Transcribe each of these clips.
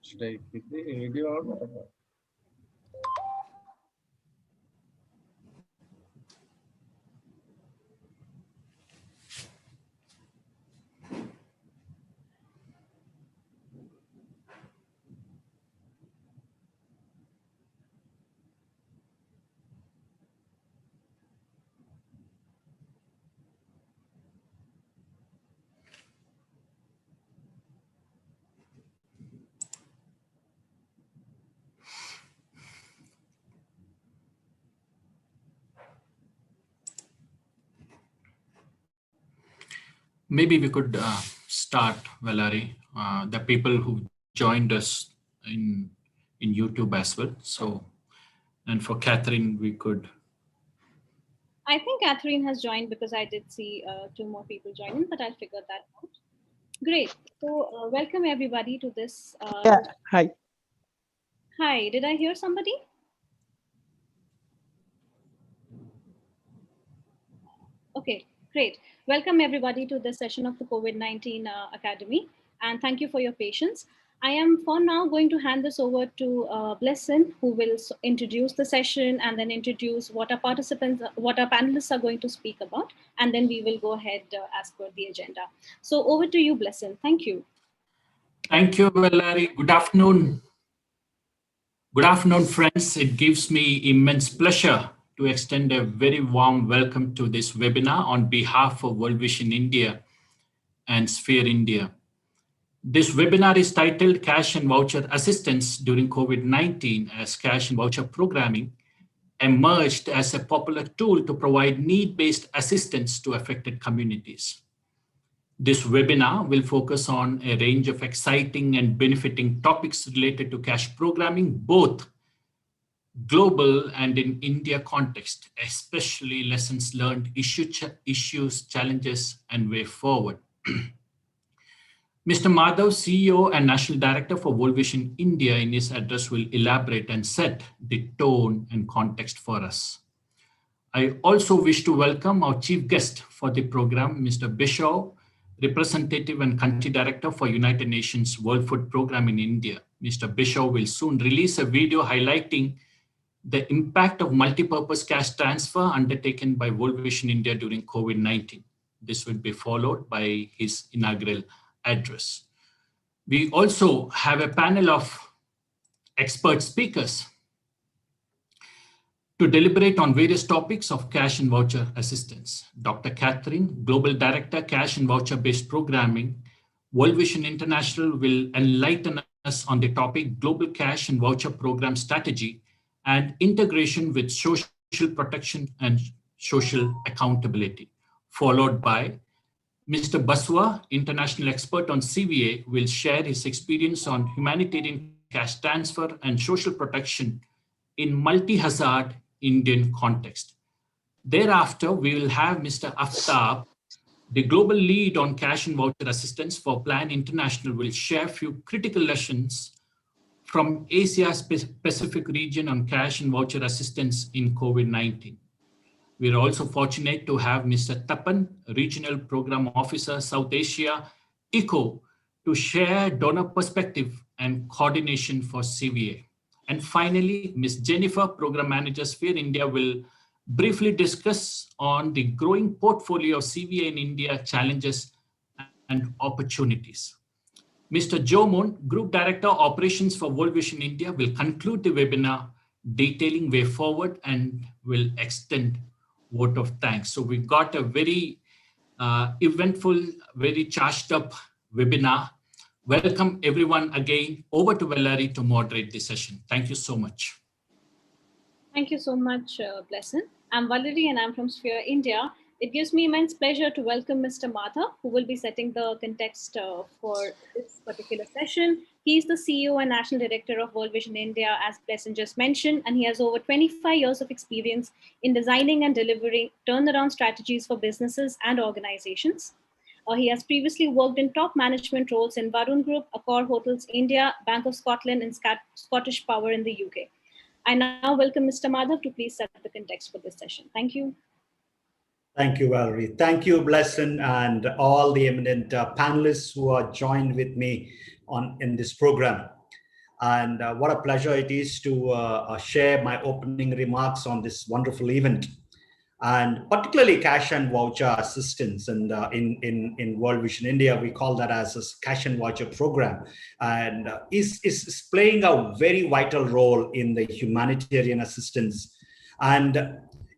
Should I keep the video on? Maybe we could start, Valerie, the people who joined us in YouTube as well. So, and for Catherine, we could. I think Catherine has joined because I did see 2 more people joining, but I'll figure that out. Great. So welcome everybody to this. Yeah, hi. Hi, did I hear somebody? Okay, great. Welcome everybody to this session of the COVID-19 Academy, and thank you for your patience. I am for now going to hand this over to Blessin, who will introduce the session and then introduce what our participants, what our panelists are going to speak about, and then we will go ahead as per the agenda. So over to you, Blessin. Thank you. Thank you, Valerie. Good afternoon. Good afternoon, friends. It gives me immense pleasure to extend a very warm welcome to this webinar on behalf of World Vision India and Sphere India. This webinar is titled Cash and Voucher Assistance During COVID-19, as cash and voucher programming emerged as a popular tool to provide need-based assistance to affected communities. This webinar will focus on a range of exciting and benefiting topics related to cash programming, both global and in India context, especially lessons learned, issues, challenges, and way forward. Mr. Madhav, CEO and National Director for World Vision India, in his address will elaborate and set the tone and context for us. I also wish to welcome our chief guest for the program, Mr. Bishaw, Representative and Country Director for United Nations World Food Programme in India. Mr. Bishaw will soon release a video highlighting the impact of multipurpose cash transfer undertaken by World Vision India during COVID-19. This will be followed by his inaugural address. We also have a panel of expert speakers to deliberate on various topics of cash and voucher assistance. Dr. Catherine, Global Director, Cash and Voucher-Based Programming, World Vision International, will enlighten us on the topic Global Cash and Voucher Program Strategy and Integration with Social Protection and Social Accountability, followed by Mr. Baswa, International Expert on CVA, will share his experience on humanitarian cash transfer and social protection in multi-hazard Indian context. Thereafter, we will have Mr. Aftab, the global lead on cash and voucher assistance for Plan International, will share a few critical lessons from Asia Pacific region on cash and voucher assistance in COVID-19. We are also fortunate to have Mr. Tapan, Regional Program Officer, South Asia, ECO, to share donor perspective and coordination for CVA. And finally, Ms. Jennifer, Program Manager, Sphere India, will briefly discuss on the growing portfolio of CVA in India, challenges and opportunities. Mr. Joe Moon, Group Director, Operations for World Vision India, will conclude the webinar detailing way forward and will extend vote of thanks. So we've got a very eventful, very charged up webinar. Welcome everyone again. Over to Valerie to moderate the session. Thank you so much. Thank you so much, Blessin. I'm Valerie and I'm from Sphere India. It gives me immense pleasure to welcome Mr. Madhav, who will be setting the context for this particular session. He's the CEO and National Director of World Vision India, as Blessin just mentioned, and he has over 25 years of experience in designing and delivering turnaround strategies for businesses and organizations. He has previously worked in top management roles in Varun Group, Accor Hotels India, Bank of Scotland, and Scottish Power in the UK. I now welcome Mr. Madhav to please set the context for this session. Thank you. Thank you, Valerie. Thank you, Blessin, and all the eminent panelists who are joined with me in this program. And what a pleasure it is to share my opening remarks on this wonderful event. And particularly cash and voucher assistance. And in World Vision India, we call that as a cash and voucher program, and is playing a very vital role in the humanitarian assistance. And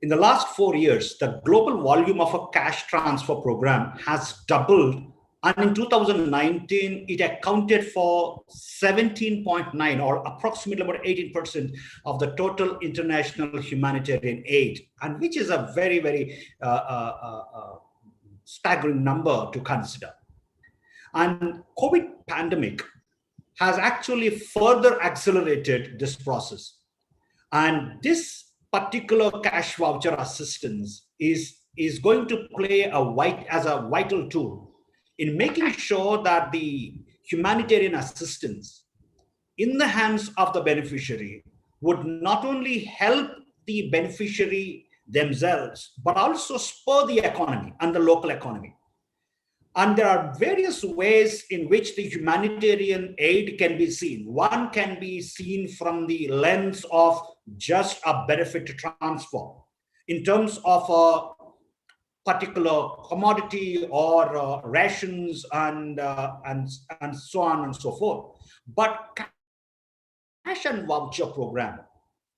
in the last 4 years, the global volume of a cash transfer program has doubled. And in 2019, it accounted for 17.9 or approximately about 18% of the total international humanitarian aid, and which is a very, very staggering number to consider. And COVID pandemic has actually further accelerated this process. And this particular cash voucher assistance is going to play as a vital tool in making sure that the humanitarian assistance in the hands of the beneficiary would not only help the beneficiary themselves, but also spur the economy and the local economy. And there are various ways in which the humanitarian aid can be seen. One can be seen from the lens of just a benefit transfer in terms of a particular commodity or rations and so on and so forth. But cash and voucher program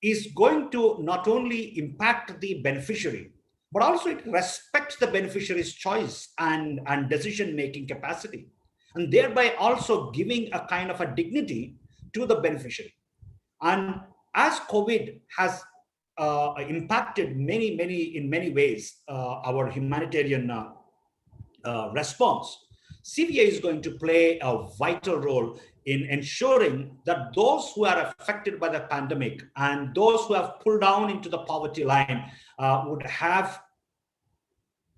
is going to not only impact the beneficiary, but also it respects the beneficiary's choice and decision-making capacity, and thereby also giving a kind of a dignity to the beneficiary. And as COVID has impacted in many ways our humanitarian response, CVA is going to play a vital role in ensuring that those who are affected by the pandemic and those who have pulled down into the poverty line would have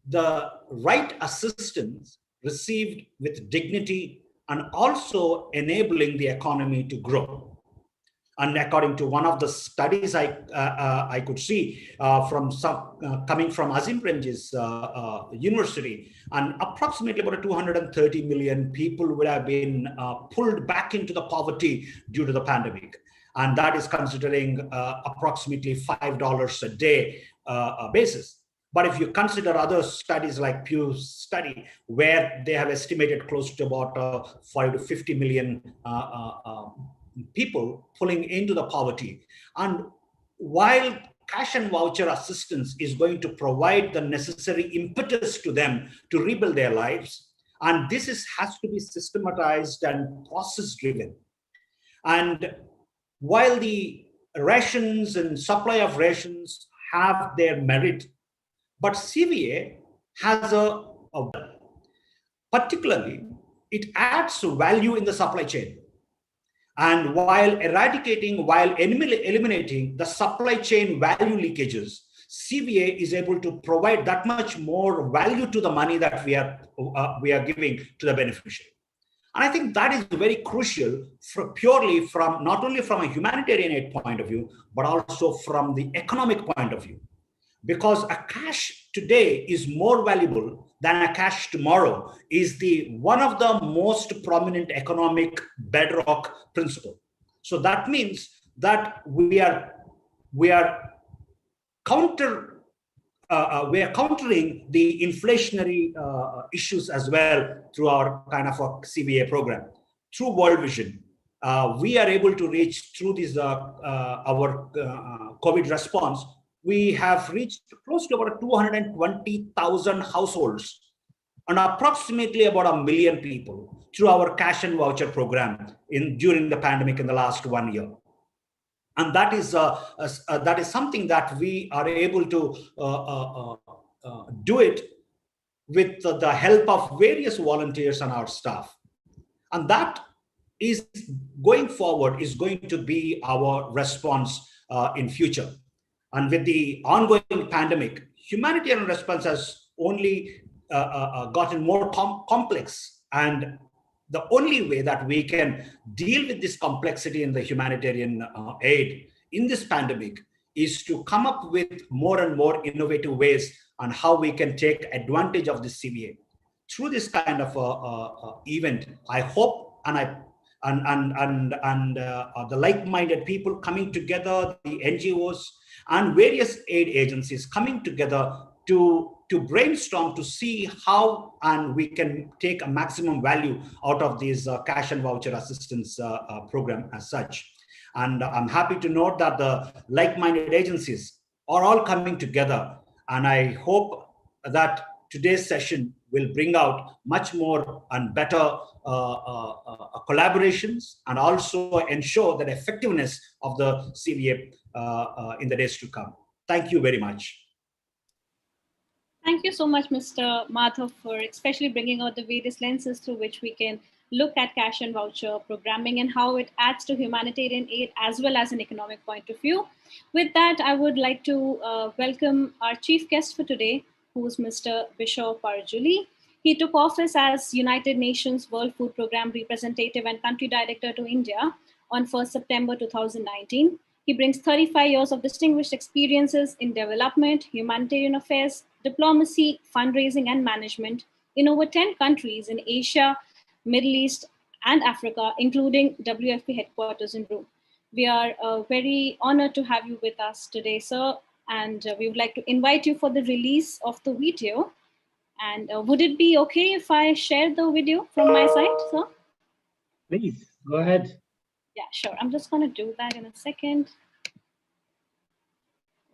the right assistance received with dignity and also enabling the economy to grow. And according to one of the studies I could see coming from Azim Premji's university, and approximately about 230 million people would have been pulled back into the poverty due to the pandemic. And that is considering approximately $5 a day basis. But if you consider other studies like Pew's study, where they have estimated close to about 40 to 50 million people pulling into the poverty. And while cash and voucher assistance is going to provide the necessary impetus to them to rebuild their lives, and this has to be systematized and process driven. And while the rations and supply of rations have their merit, but CVA has particularly, it adds value in the supply chain. And while eliminating the supply chain value leakages, CVA is able to provide that much more value to the money that we are giving to the beneficiary. And I think that is very crucial purely from not only from a humanitarian aid point of view, but also from the economic point of view. Because a cash today is more valuable than a cash tomorrow is one of the most prominent economic bedrock principle. So that means that we are countering the inflationary issues as well through our kind of a CVA program. Through World Vision, we are able to reach through this our COVID response. We have reached close to about 220,000 households and approximately about 1 million people through our cash and voucher program during the pandemic in the last 1 year. And that is something that we are able to do it with the help of various volunteers and our staff. And that is going forward is going to be our response in future. And with the ongoing pandemic, humanitarian response has only gotten more complex. And the only way that we can deal with this complexity in the humanitarian aid in this pandemic is to come up with more and more innovative ways on how we can take advantage of this CVA. Through this kind of event, I hope and the like-minded people coming together, the NGOs and various aid agencies coming together to brainstorm to see how and we can take a maximum value out of these cash and voucher assistance program as such. And I'm happy to note that the like-minded agencies are all coming together, and I hope that today's session will bring out much more and better collaborations, and also ensure that effectiveness of the CVA in the days to come. Thank you very much. Thank you so much, Mr. Madhav, for especially bringing out the various lenses through which we can look at cash and voucher programming and how it adds to humanitarian aid as well as an economic point of view. With that, I would like to welcome our chief guest for today, who is Mr. Voucher Parajuli. He took office as United Nations World Food Programme representative and country director to India on 1st September 2019. He brings 35 years of distinguished experiences in development, humanitarian affairs, diplomacy, fundraising, and management in over 10 countries in Asia, Middle East, and Africa, including WFP headquarters in Rome. We are very honored to have you with us today, sir, and we would like to invite you for the release of the video. And would it be okay if I share the video from my side, sir? Please, go ahead. Yeah, sure. I'm just going to do that in a second.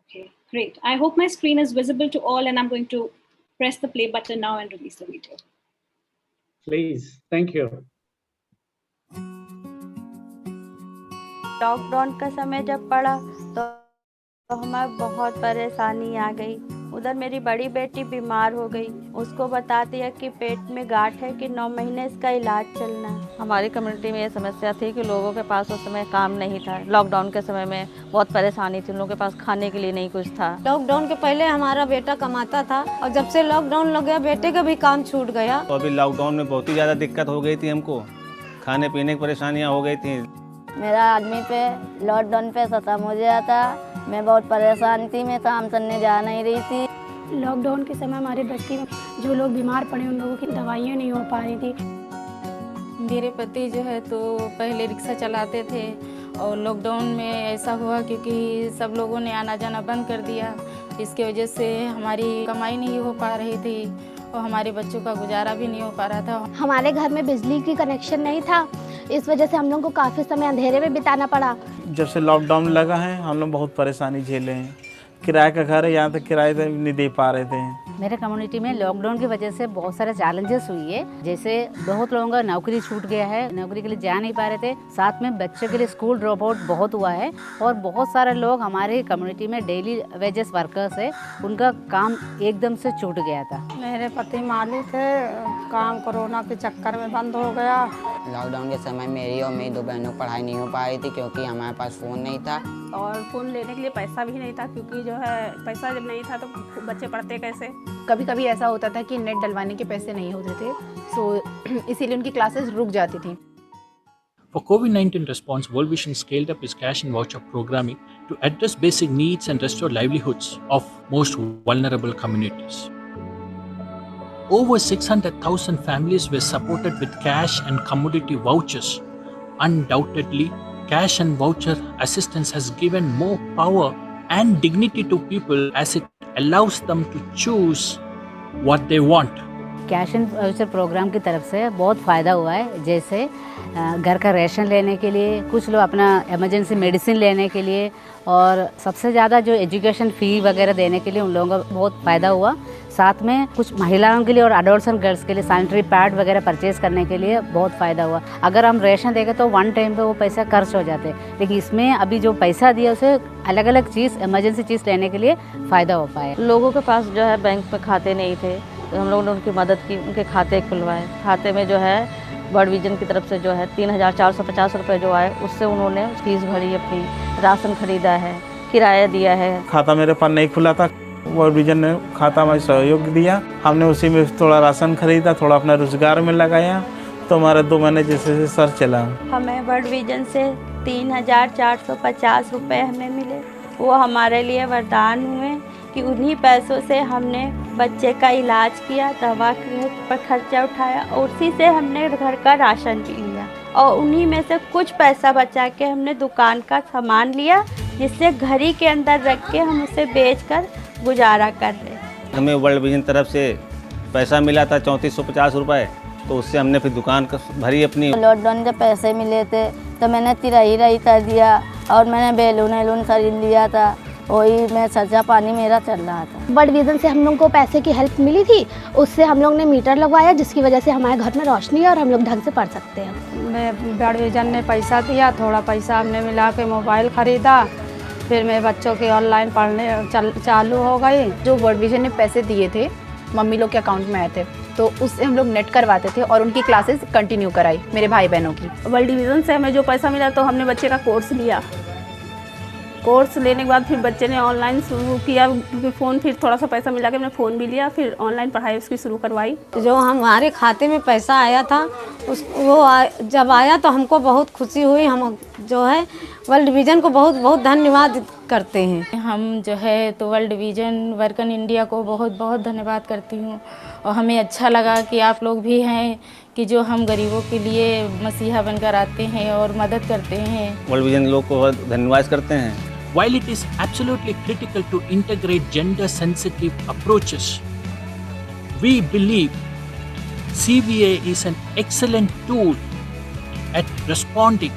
Okay, great. I hope my screen is visible to all, and I'm going to press the play button now and release the video. Please, thank you. Lockdown का समय जब पड़ा तो हमें बहुत परेशानी आ गई। उधर मेरी बड़ी बेटी बीमार हो गई, उसको बता दिया कि पेट में गांठ है कि 9 महीने इसका इलाज चलना है। हमारी कम्युनिटी में ये समस्या थी कि लोगों के पास उस समय काम नहीं था। लॉकडाउन के समय में बहुत परेशानी थी, लोगों के पास खाने के लिए नहीं कुछ था। लॉकडाउन के पहले हमारा बेटा कमाता था और जब से लॉकडाउन लग गया बेटे का भी काम छूट गया। तो अभी लॉकडाउन में बहुत ही ज़्यादा दिक्कत हो गई थी, हमको खाने पीने की परेशानियाँ हो गई थी। मेरा आदमी पे लॉकडाउन पे खत्म हो गया था, मैं बहुत परेशान थी, मैं काम करने जा नहीं रही थी। लॉकडाउन के समय हमारे बस्ती में जो लोग बीमार पड़े उन लोगों की दवाइयाँ नहीं हो पा रही थी। मेरे पति जो है तो पहले रिक्शा चलाते थे और लॉकडाउन में ऐसा हुआ क्योंकि सब लोगों ने आना जाना बंद कर दिया, इसके वजह से हमारी कमाई नहीं हो पा रही थी और हमारे बच्चों का गुजारा भी नहीं हो पा रहा था। हमारे घर में बिजली की कनेक्शन नहीं था, इस वजह से हम लोग को काफ़ी समय अंधेरे में बिताना पड़ा। जब से लॉकडाउन लगा है हम लोग बहुत परेशानी झेले हैं। किराए का घर है, यहाँ तक किराए नहीं दे पा रहे थे। मेरे कम्युनिटी में लॉकडाउन की वजह से बहुत सारे चैलेंजेस हुई है, जैसे बहुत लोगों का नौकरी छूट गया है, नौकरी के लिए जा नहीं पा रहे थे। साथ में बच्चों के लिए स्कूल ड्रॉप आउट बहुत हुआ है और बहुत सारे लोग हमारे कम्युनिटी में डेली वेजेस वर्कर्स है, उनका काम एकदम से छूट गया था। मेरे पति माली थे, काम कोरोना के चक्कर में बंद हो गया। लॉकडाउन के समय मेरी और मेरी 2 बहनों की पढ़ाई नहीं हो पा रही थी क्योंकि हमारे पास फ़ोन नहीं था और फ़ोन लेने के लिए पैसा भी नहीं था, क्योंकि जो है पैसा जब नहीं था तो बच्चे पढ़ते कैसे। कभी कभी ऐसा होता था कि नेट डलवाने के पैसे नहीं होते थे, सो इसीलिए उनकी क्लासेस रुक जाती थी। For COVID-19 response, World Vision scaled up its cash and voucher programming to address basic needs and restore livelihoods of most vulnerable communities. Over 600,000 families were supported with cash and commodity vouchers. Undoubtedly, cash and voucher assistance has given more power and dignity to people as it allows them to choose what they want. Cash and voucher programme की तरफ से बहुत फ़ायदा हुआ है, जैसे घर का राशन लेने के लिए, कुछ लोग अपना इमरजेंसी मेडिसिन लेने के लिए, और सबसे ज़्यादा जो एजुकेशन फ़ी वगैरह देने के लिए उन लोगों का बहुत फ़ायदा हुआ। साथ में कुछ महिलाओं के लिए और अडल्ट्स एंड गर्ल्स के लिए सैनिटरी पैड वगैरह परचेज़ करने के लिए बहुत फ़ायदा हुआ। अगर हम राशन देंगे तो वन टाइम पे वो पैसा खर्च हो जाते, लेकिन इसमें अभी जो पैसा दिया उसे अलग अलग चीज़ इमरजेंसी चीज़ लेने के लिए फ़ायदा हो पाया। लोगों के पास जो है बैंक में खाते नहीं थे, तो हम लोगों ने उनकी मदद की, उनके खाते खुलवाए। खाते में जो है वर्ल्ड विजन की तरफ से जो है 3,450 रुपये जो आए उससे उन्होंने फीस भरी, अपनी राशन खरीदा है, किराया दिया है। खाता मेरे पास नहीं खुला था, वर्ल्ड विजन ने खाता में सहयोग दिया, हमने उसी में थोड़ा राशन खरीदा, थोड़ा अपना रोजगार में लगाया, तो हमारे 2 महीने जैसे सर चला। हमें वर्ल्ड विजन से 3,450 रुपये हमें मिले, वो हमारे लिए वरदान हुए कि उन्हीं पैसों से हमने बच्चे का इलाज किया, दवा पर खर्चा उठाया और उसी से हमने घर का राशन भी लिया। और उन्हीं में से कुछ पैसा बचा के हमने दुकान का सामान लिया, जिससे घर ही के अंदर रख के हम उसे बेचकर गुजारा कर रहे हैं। हमें वर्ल्ड विजन तरफ से पैसा मिला था 3450 रुपये, तो उससे हमने फिर दुकान भरी अपनी। लॉकडाउन जब पैसे मिले थे तो मैंने तिराही कर दिया और मैंने बैलून खरीद लिया था, वही मैं सजा पानी मेरा चल रहा था। वर्ल्ड विजन से हम लोग को पैसे की हेल्प मिली थी, उससे हम लोग ने मीटर लगवाया, जिसकी वजह से हमारे घर में रोशनी है और हम लोग ढंग से पढ़ सकते हैं। वर्ल्ड विजन ने पैसा दिया, थोड़ा पैसा हमने मिला के मोबाइल ख़रीदा, फिर मेरे बच्चों के ऑनलाइन पढ़ने चालू हो गई। जो वर्ल्ड विजन ने पैसे दिए थे मम्मी लोग के अकाउंट में आए थे, तो उससे हम लोग नेट करवाते थे और उनकी क्लासेस कंटिन्यू कराई मेरे भाई बहनों की। वर्ल्ड विजन से हमें जो पैसा मिला तो हमने बच्चे का कोर्स लिया, कोर्स लेने के बाद फिर बच्चे ने ऑनलाइन शुरू किया, क्योंकि फ़ोन फिर थोड़ा सा पैसा मिला के हमने फ़ोन भी लिया, फिर ऑनलाइन पढ़ाई उसकी शुरू करवाई। जो हमारे खाते में पैसा आया था जब आया तो हमको बहुत खुशी हुई। हम जो है वर्ल्ड विजन को बहुत बहुत धन्यवाद करते हैं। हम जो है तो वर्ल्ड विजन वर्कन इंडिया को बहुत बहुत धन्यवाद करती हूँ, और हमें अच्छा लगा कि आप लोग भी हैं कि जो हम गरीबों के लिए मसीहा बनकर आते हैं और मदद करते हैं। वर्ल्ड विजन लोग को धन्यवाद करते हैं। While it is absolutely critical to integrate gender-sensitive approaches, we believe CVA is an excellent tool at responding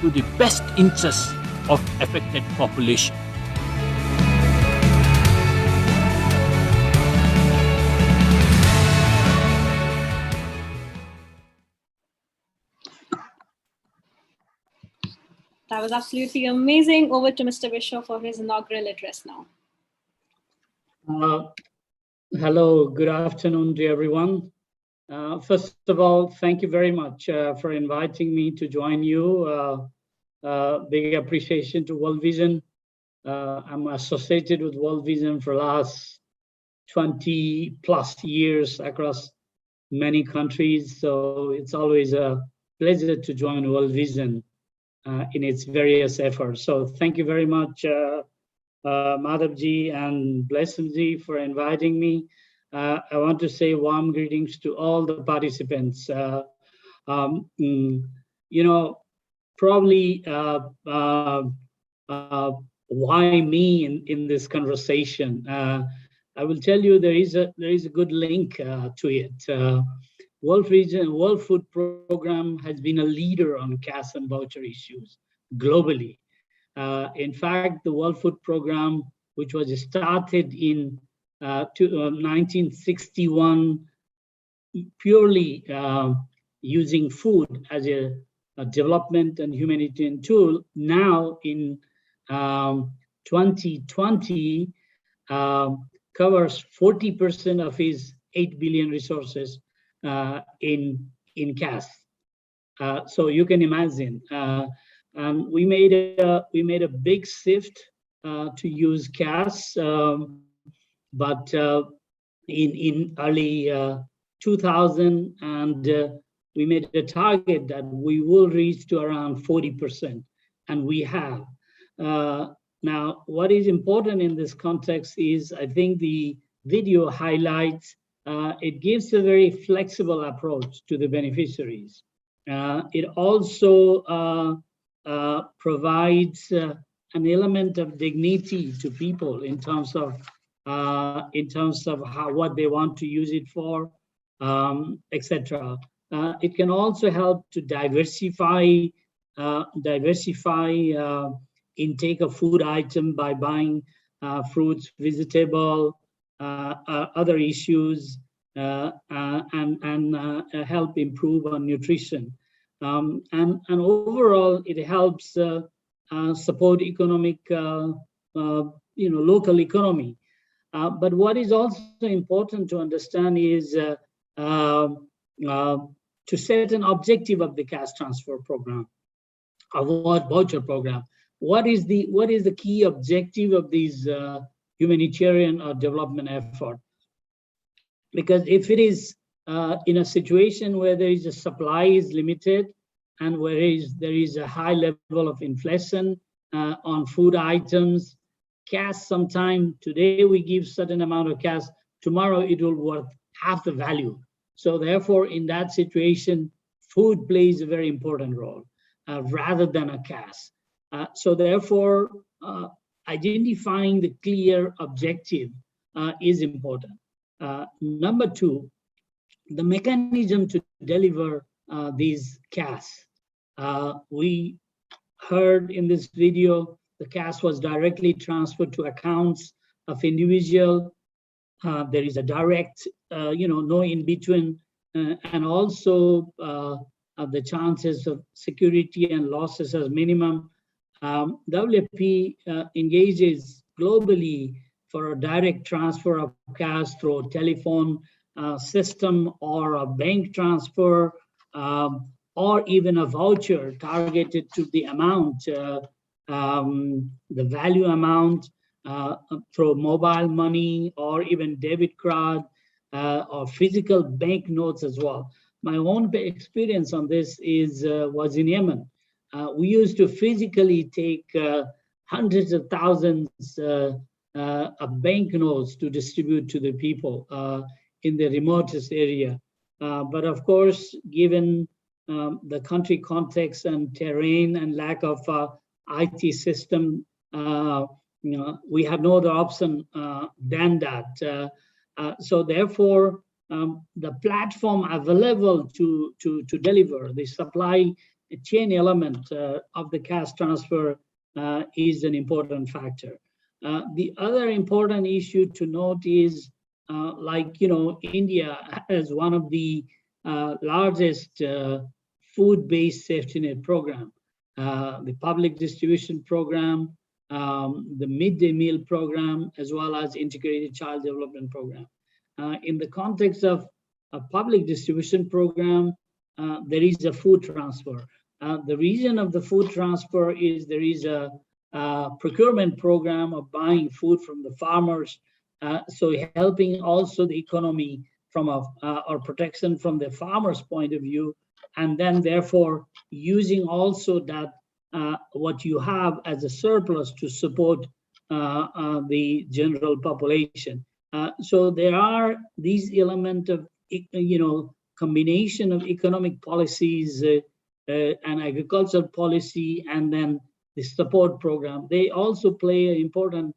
to the best interests of affected population. That was absolutely amazing. Over to Mr. Voucher for his inaugural address now. Hello, good afternoon to everyone. First of all, thank you very much for inviting me to join you. Big appreciation to World Vision. I'm associated with World Vision for the last 20 plus years across many countries. So it's always a pleasure to join World Vision in its various efforts. So thank you very much, Madhavji and Blessamji, for inviting me. I want to say warm greetings to all the participants. You know, probably why me in this conversation? I will tell you there is a good link to it. World Food Program has been a leader on cash and voucher issues globally. In fact, the World Food Program, which was started in 1961, purely using food as a development and humanitarian tool, now in 2020 covers 40% of his 8 billion resources in cash. So you can imagine, we made a big shift to use cash, but in early 2000, and we made a target that we will reach to around 40%, and we have. Now, what is important in this context is, I think the video highlights, it gives a very flexible approach to the beneficiaries. It also provides an element of dignity to people in terms of what they want to use it for, etc. It can also help to diversify intake of food item by buying fruits, vegetable, other issues, and help improve on nutrition. And overall, it helps support economic, local economy. But what is also important to understand is to set an objective of the cash transfer program, of what voucher program. What is the key objective of these humanitarian or development effort? Because if it is in a situation where there is a supply is limited and where there is a high level of inflation on food items, cash sometime today we give certain amount of cash, tomorrow it will worth half the value. So therefore, in that situation, food plays a very important role rather than a cash. So therefore, identifying the clear objective is important. Number two, the mechanism to deliver these cash. We heard in this video, the cash was directly transferred to accounts of individual. There is a direct, no in between, and also the chances of security and losses as minimum. WFP engages globally for a direct transfer of cash through a telephone system or a bank transfer, or even a voucher targeted to the amount, the value amount, through mobile money or even debit card or physical bank notes as well. My own experience on this was in Yemen. We used to physically take hundreds of thousands of bank notes to distribute to the people in the remotest area. But of course, given the country context and terrain and lack of IT system, we have no other option than that. So therefore, the platform available to deliver the supply chain element of the cash transfer is an important factor. The other important issue to note is, India has one of the largest food-based safety net program, the public distribution program, the midday meal program, as well as integrated child development program. In the context of a public distribution program, there is a food transfer. The reason of the food transfer is there is a procurement program of buying food from the farmers, so helping also the economy from or protection from the farmer's point of view, and then therefore using also that what you have as a surplus to support the general population. So there are these elements of, combination of economic policies and agricultural policy, and then the support program. They also play an important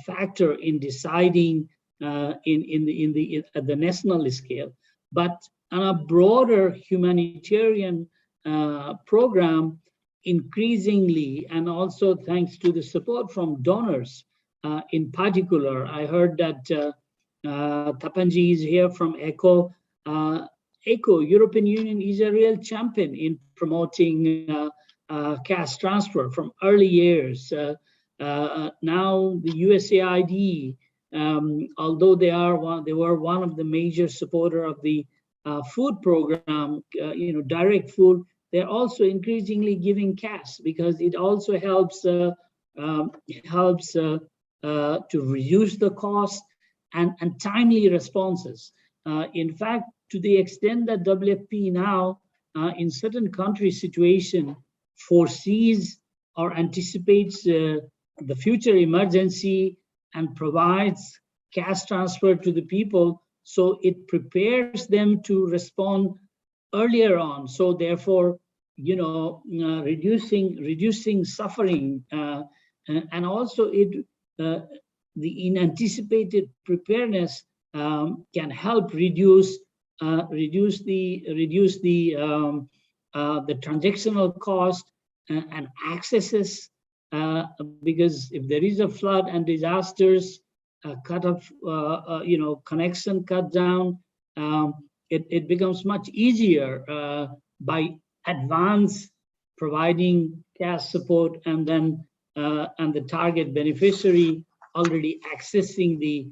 factor in deciding at the national scale. But on a broader humanitarian program, increasingly, and also thanks to the support from donors, in particular, I heard that Tapanji is here from ECHO. ECHO, European Union, is a real champion in promoting cash transfer from early years. Now the USAID, although they were one of the major supporter of the food program, direct food, they're also increasingly giving cash because it also helps to reduce the cost and timely responses. In fact, to the extent that WFP now, in certain country situation, foresees or anticipates the future emergency and provides cash transfer to the people, so it prepares them to respond earlier on. So therefore, reducing suffering, and also the unanticipated preparedness can help reduce the transactional cost and accesses, because if there is a flood and disasters, cut off, connection cut down, it becomes much easier by advance providing cash support, and then and the target beneficiary already accessing the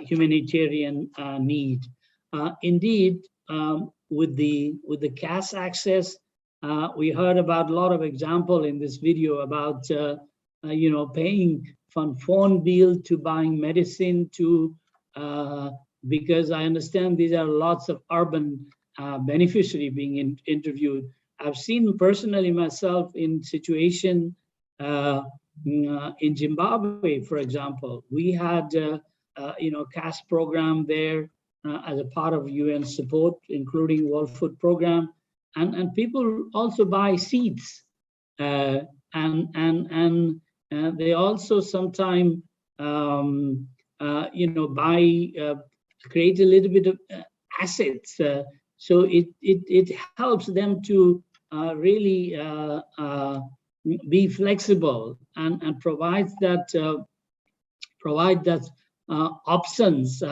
humanitarian need. Indeed, with the cash access, we heard about a lot of example in this video about paying from phone bill to buying medicine to because I understand these are lots of urban beneficiary being interviewed. I've seen personally myself in situation in Zimbabwe, for example. We had cash program there as a part of UN support, including World Food Program. and people also buy seeds, and they also sometimes create a little bit of assets. So it helps them to really be flexible and provide that options.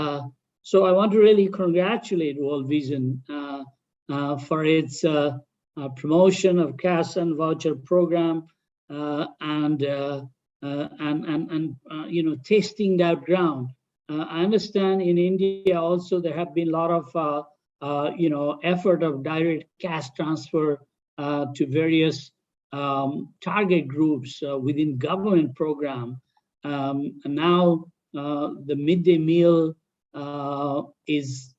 So I want to really congratulate World Vision for its promotion of cash and voucher program and testing that ground. I understand in India also there have been a lot of effort of direct cash transfer to various target groups within government program. And now the midday meal is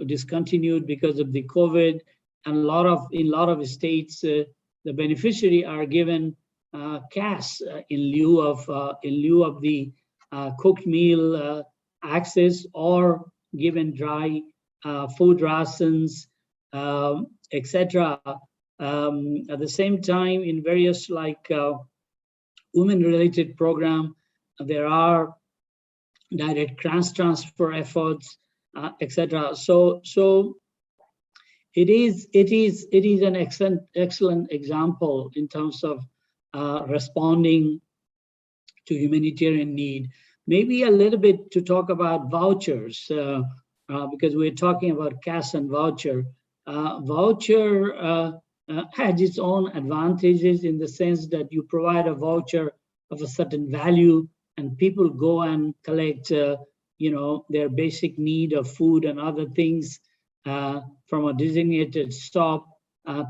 discontinued because of the COVID, and in a lot of states the beneficiary are given cash in lieu of the cooked meal access, or given dry food rations, etc. At the same time, in various women-related program, there are direct cash transfer efforts, etc. So it is an excellent example in terms of responding to humanitarian need. Maybe a little bit to talk about vouchers, because we're talking about cash and voucher. Voucher has its own advantages in the sense that you provide a voucher of a certain value, and people go and collect their basic need of food and other things from a designated stop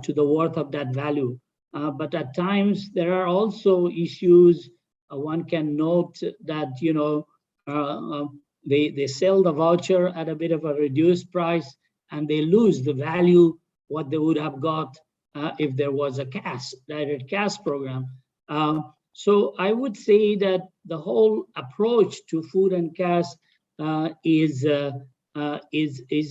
to the worth of that value. But at times there are also issues. One can note that they sell the voucher at a bit of a reduced price, and they lose the value what they would have got if there was a direct cash program. So I would say that the whole approach to food and cash is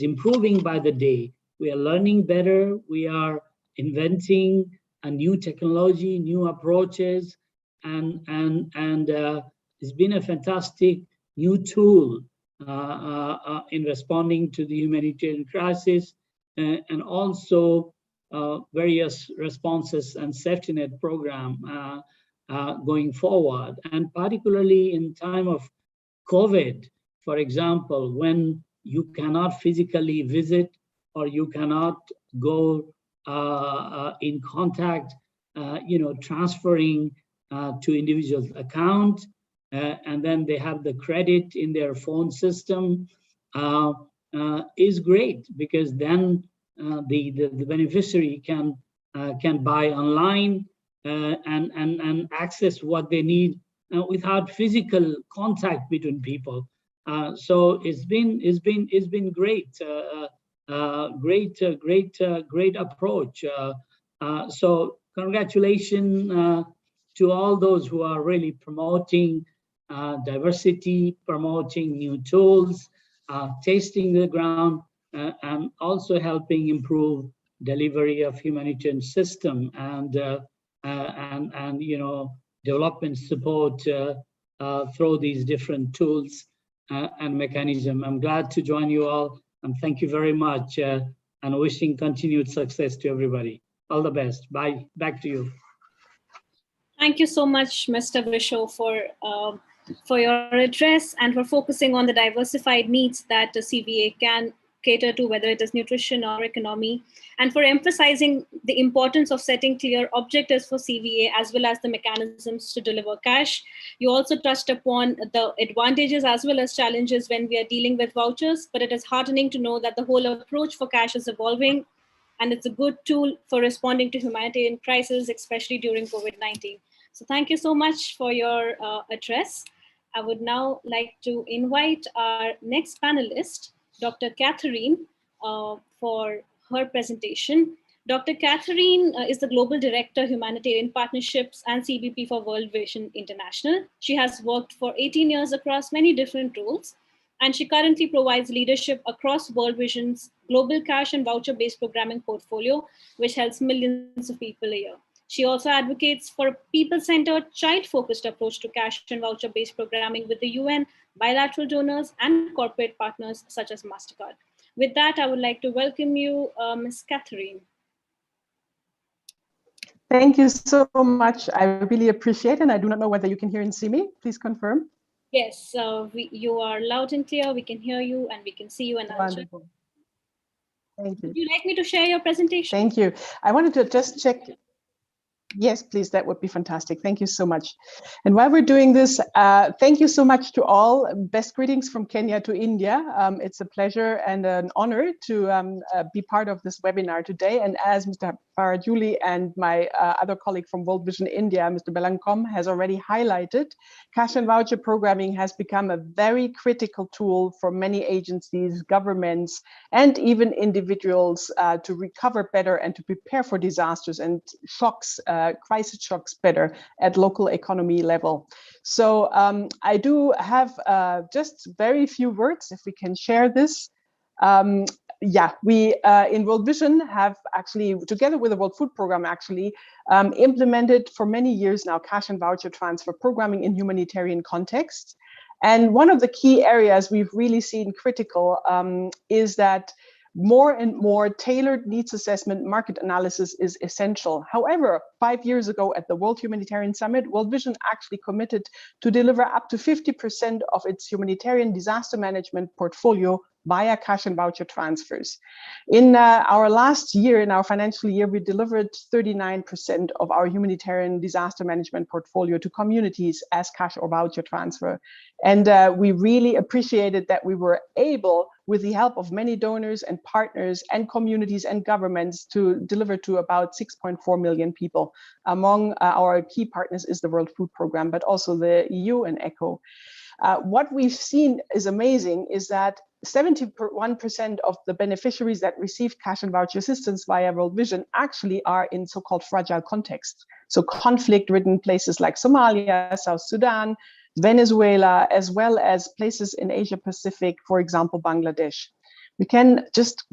improving by the day. We are learning better. We are inventing a new technology, new approaches, and it's been a fantastic new tool in responding to the humanitarian crisis, and also various responses and safety net program going forward. And particularly in time of COVID, for example, when you cannot physically visit or you cannot go in contact, transferring to individuals' account, and then they have the credit in their phone system, is great, because then the beneficiary can buy online and access what they need without physical contact between people. So it's been great, great approach. So congratulations to all those who are really promoting diversity, promoting new tools, testing the ground, and also helping improve delivery of humanitarian system and development support through these different tools and mechanism. I'm glad to join you all, and thank you very much, and wishing continued success to everybody. All the best. Bye. Back to you. Thank you so much, Mr. Voucher, for your address and for focusing on the diversified needs that the CVA can cater to, whether it is nutrition or economy, and for emphasizing the importance of setting clear objectives for CVA as well as the mechanisms to deliver cash. You also touched upon the advantages as well as challenges when we are dealing with vouchers, but it is heartening to know that the whole approach for cash is evolving, and it's a good tool for responding to humanitarian crisis, especially during COVID-19. So thank you so much for your address. I would now like to invite our next panelist, Dr. Catherine, for her presentation. Dr. Catherine is the Global Director, Humanitarian Partnerships and CBP for World Vision International. She has worked for 18 years across many different roles, and she currently provides leadership across World Vision's global cash and voucher-based programming portfolio, which helps millions of people a year. She also advocates for a people-centered, child-focused approach to cash and voucher-based programming with the UN, bilateral donors, and corporate partners such as MasterCard. With that, I would like to welcome you, Ms. Catherine. Thank you so much. I really appreciate it. And I do not know whether you can hear and see me. Please confirm. Yes, you are loud and clear. We can hear you and we can see you. And wonderful. Thank you. Would you like me to share your presentation? Thank you. I wanted to just check. Yes, please, that would be fantastic. Thank you so much. And while we're doing this, thank you so much to all. Best greetings from Kenya to India. It's a pleasure and an honor to be part of this webinar today. And as Mr. Farajuli and my other colleague from World Vision India, Mr. Belankom, has already highlighted, cash and voucher programming has become a very critical tool for many agencies, governments, and even individuals to recover better and to prepare for disasters and shocks, crisis shocks better at local economy level. So I do have just very few words, if we can share this. Yeah, we in World Vision have actually, together with the World Food Programme, actually implemented for many years now cash and voucher transfer programming in humanitarian contexts. And one of the key areas we've really seen critical is that more and more tailored needs assessment market analysis is essential. However, 5 years ago at the World Humanitarian Summit, World Vision actually committed to deliver up to 50% of its humanitarian disaster management portfolio via cash and voucher transfers. In our last year, in our financial year, we delivered 39% of our humanitarian disaster management portfolio to communities as cash or voucher transfer. And we really appreciated that we were able, with the help of many donors and partners and communities and governments, to deliver to about 6.4 million people. Among our key partners is the World Food Programme, but also the EU and ECHO. What we've seen is amazing is that 71% of the beneficiaries that receive cash and voucher assistance via World Vision actually are in so-called fragile contexts. So conflict-ridden places like Somalia, South Sudan, Venezuela, as well as places in Asia Pacific, for example, Bangladesh. We can just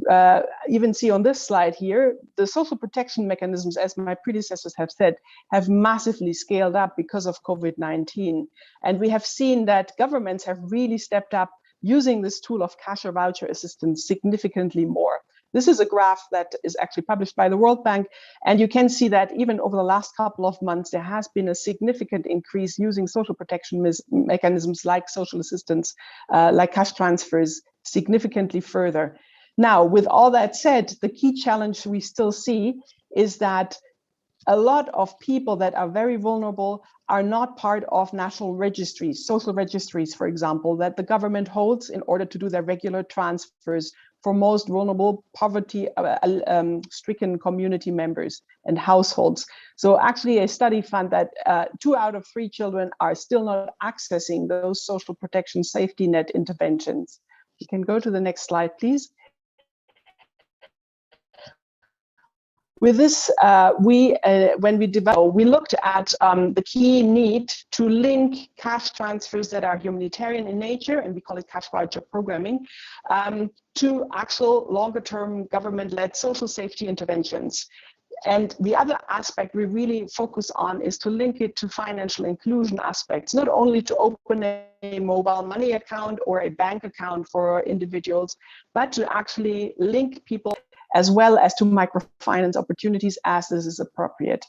even see on this slide here, the social protection mechanisms, as my predecessors have said, have massively scaled up because of COVID-19. And we have seen that governments have really stepped up using this tool of cash or voucher assistance significantly more. This is a graph that is actually published by the World Bank, and you can see that even over the last couple of months, there has been a significant increase using social protection mechanisms like social assistance, like cash transfers, significantly further. Now, with all that said, the key challenge we still see is that a lot of people that are very vulnerable are not part of national registries, social registries, for example, that the government holds in order to do their regular transfers for most vulnerable, poverty-stricken community members and households. So actually a study found that 2 out of 3 children are still not accessing those social protection safety net interventions. You can go to the next slide, please. With this, when we developed, we looked at the key need to link cash transfers that are humanitarian in nature, and we call it cash voucher programming, to actual longer-term government-led social safety interventions. And the other aspect we really focus on is to link it to financial inclusion aspects, not only to open a mobile money account or a bank account for individuals, but to actually link people as well as to microfinance opportunities as this is appropriate.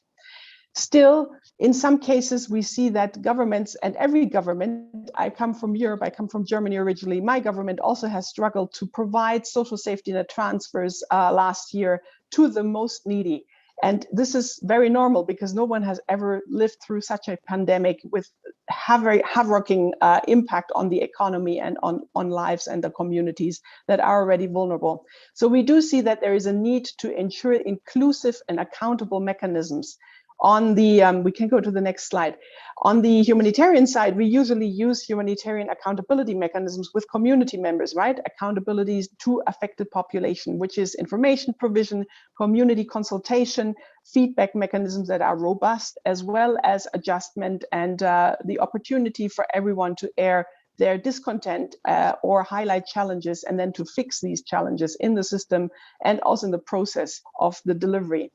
Still, in some cases, we see that governments, and every government, I come from Europe, I come from Germany originally, my government also has struggled to provide social safety net transfers last year to the most needy. And this is very normal because no one has ever lived through such a pandemic with havoc-ing impact on the economy and on lives and the communities that are already vulnerable. So we do see that there is a need to ensure inclusive and accountable mechanisms. On the, we can go to the next slide. On the humanitarian side, we usually use humanitarian accountability mechanisms with community members, right? Accountabilities to affected population, which is information provision, community consultation, feedback mechanisms that are robust, as well as adjustment and the opportunity for everyone to air their discontent or highlight challenges, and then to fix these challenges in the system and also in the process of the delivery.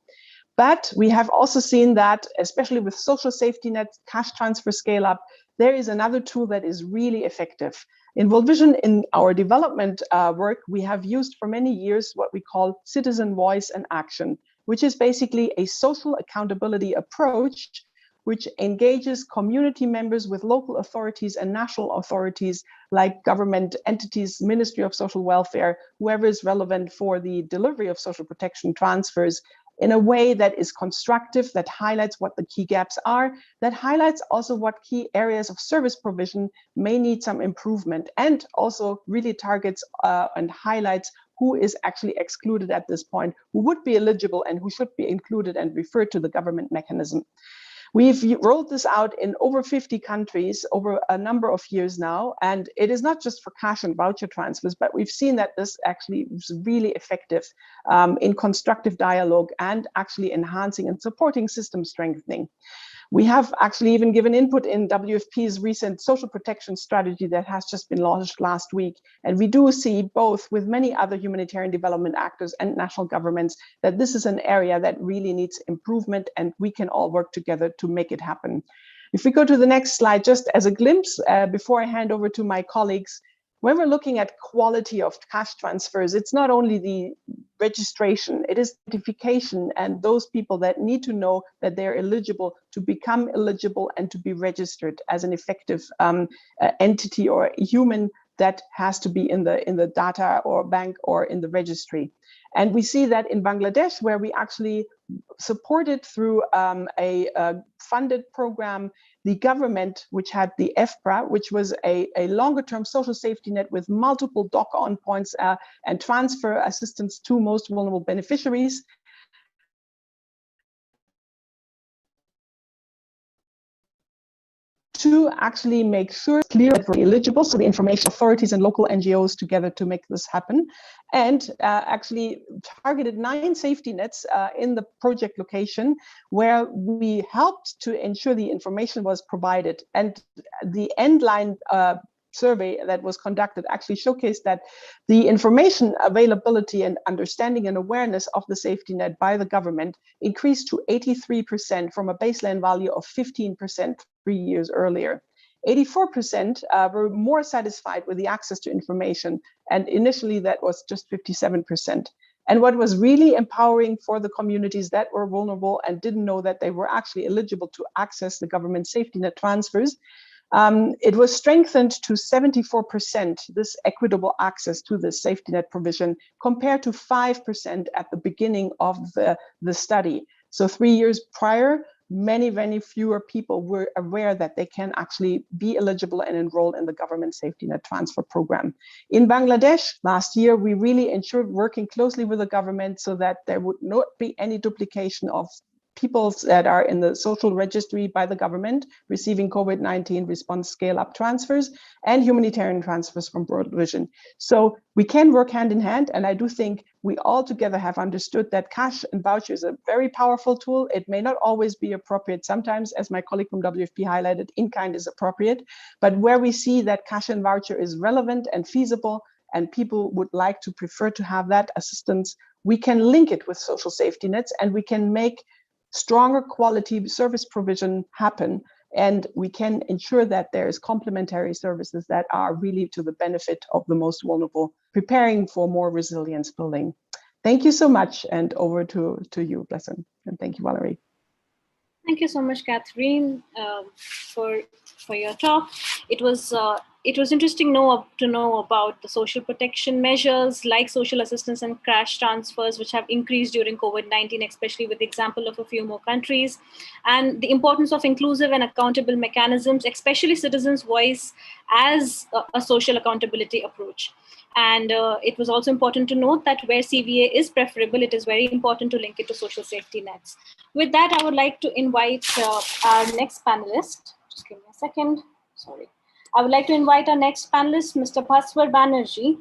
But we have also seen that, especially with social safety nets, cash transfer scale up, there is another tool that is really effective. In World Vision, in our development work, we have used for many years what we call citizen voice and action, which is basically a social accountability approach which engages community members with local authorities and national authorities like government entities, Ministry of Social Welfare, whoever is relevant for the delivery of social protection transfers, in a way that is constructive, that highlights what the key gaps are, that highlights also what key areas of service provision may need some improvement, and also really targets and highlights who is actually excluded at this point, who would be eligible and who should be included and referred to the government mechanism. We've rolled this out in over 50 countries over a number of years now, and it is not just for cash and voucher transfers, but we've seen that this actually is really effective in constructive dialogue and actually enhancing and supporting system strengthening. We have actually even given input in WFP's recent social protection strategy that has just been launched last week. And we do see, both with many other humanitarian development actors and national governments, that this is an area that really needs improvement, and we can all work together to make it happen. If we go to the next slide, just as a glimpse, before I hand over to my colleagues, when we're looking at quality of cash transfers, it's not only the registration, it is notification, and those people that need to know that they're eligible to become eligible and to be registered as an effective entity or human that has to be in the data or bank or in the registry. And we see that in Bangladesh, where we actually supported through a funded program, the government, which had the FPRA, which was a longer-term social safety net with multiple dock-on points and transfer assistance to most vulnerable beneficiaries. To actually make sure it's clear that we're eligible, so the information authorities and local NGOs together to make this happen, and actually targeted 9 safety nets in the project location where we helped to ensure the information was provided. And the end line survey that was conducted actually showcased that the information availability and understanding and awareness of the safety net by the government increased to 83% from a baseline value of 15% 3 years earlier. 84% were more satisfied with the access to information, and initially that was just 57%. And what was really empowering for the communities that were vulnerable and didn't know that they were actually eligible to access the government safety net transfers, it was strengthened to 74%, this equitable access to the safety net provision, compared to 5% at the beginning of the study. So 3 years prior, many fewer people were aware that they can actually be eligible and enroll in the government safety net transfer program. In Bangladesh, last year, we really ensured working closely with the government so that there would not be any duplication of people that are in the social registry by the government receiving COVID-19 response scale-up transfers and humanitarian transfers from World Vision. So we can work hand in hand, and I do think we all together have understood that cash and voucher is a very powerful tool. It may not always be appropriate. Sometimes, as my colleague from WFP highlighted, in-kind is appropriate, but where we see that cash and voucher is relevant and feasible, and people would like to prefer to have that assistance, we can link it with social safety nets, and we can make stronger quality service provision happen, and we can ensure that there is complementary services that are really to the benefit of the most vulnerable, preparing for more resilience building. Thank you so much, and over to you, Blessing. And thank you, Valerie. Thank you so much, Catherine, for your talk. It was interesting to know about the social protection measures like social assistance and cash transfers, which have increased during COVID-19, especially with the example of a few more countries, and the importance of inclusive and accountable mechanisms, especially citizens' voice as a social accountability approach. And it was also important to note that where CVA is preferable, it is very important to link it to social safety nets. With that, I would like to invite our next panelist. Just give me a second. Sorry. I would like to invite our next panelist, Mr. Bhaswar Banerjee,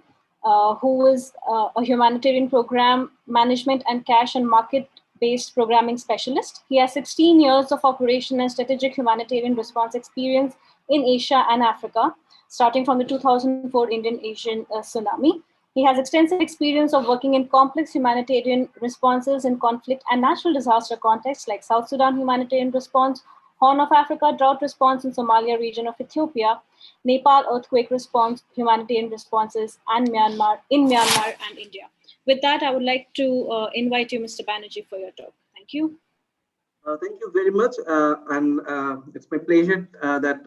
who is a humanitarian program management and cash and market-based programming specialist. He has 16 years of operation and strategic humanitarian response experience in Asia and Africa. starting from the 2004 Indian Asian tsunami. He has extensive experience of working in complex humanitarian responses in conflict and natural disaster contexts like South Sudan humanitarian response, Horn of Africa drought response in Somalia region of Ethiopia, Nepal earthquake response, humanitarian responses, and Myanmar and India. With that, I would like to invite you, Mr. Banerjee, for your talk. Thank you. Thank you very much, and it's my pleasure that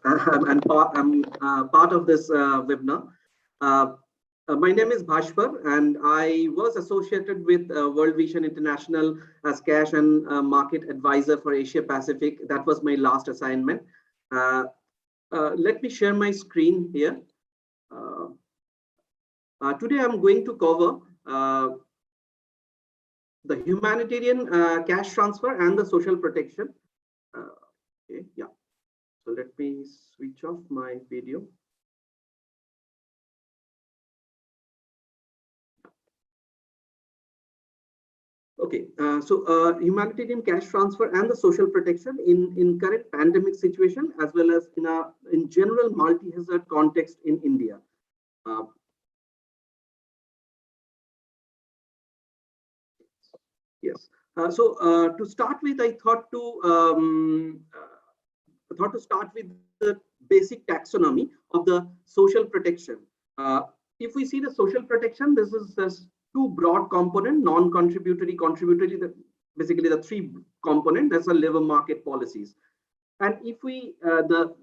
I'm part of this webinar. My name is Bhashwar, and I was associated with World Vision International as cash and market advisor for Asia Pacific. That was my last assignment. Let me share my screen here. Today I'm going to cover the humanitarian cash transfer and the social protection. Okay, yeah. So let me switch off my video. Okay, so humanitarian cash transfer and the social protection in current pandemic situation, as well as in general multi-hazard context in India. Yes. So to start with, I thought to start with the basic taxonomy of the social protection. If we see the social protection, this is two broad component: non-contributory, contributory. Basically, the three component. That's the labor market policies. And if we the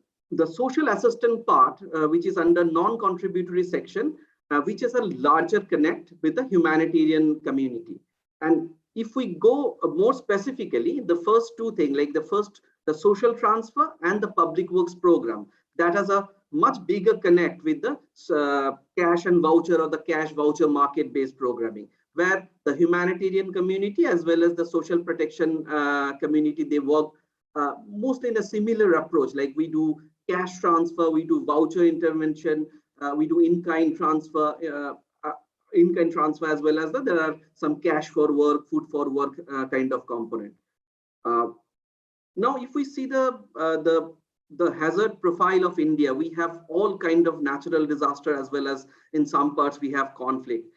social assistance part, which is under non-contributory section, which is a larger connect with the humanitarian community. And if we go more specifically, the first two things, like the social transfer and the public works program, that has a much bigger connect with the cash and voucher or the cash voucher market-based programming, where the humanitarian community as well as the social protection community, they work mostly in a similar approach. Like we do cash transfer, we do voucher intervention, we do in-kind transfer, as well as there are some cash for work, food for work kind of component. Now, if we see the hazard profile of India, we have all kind of natural disaster, as well as in some parts we have conflict.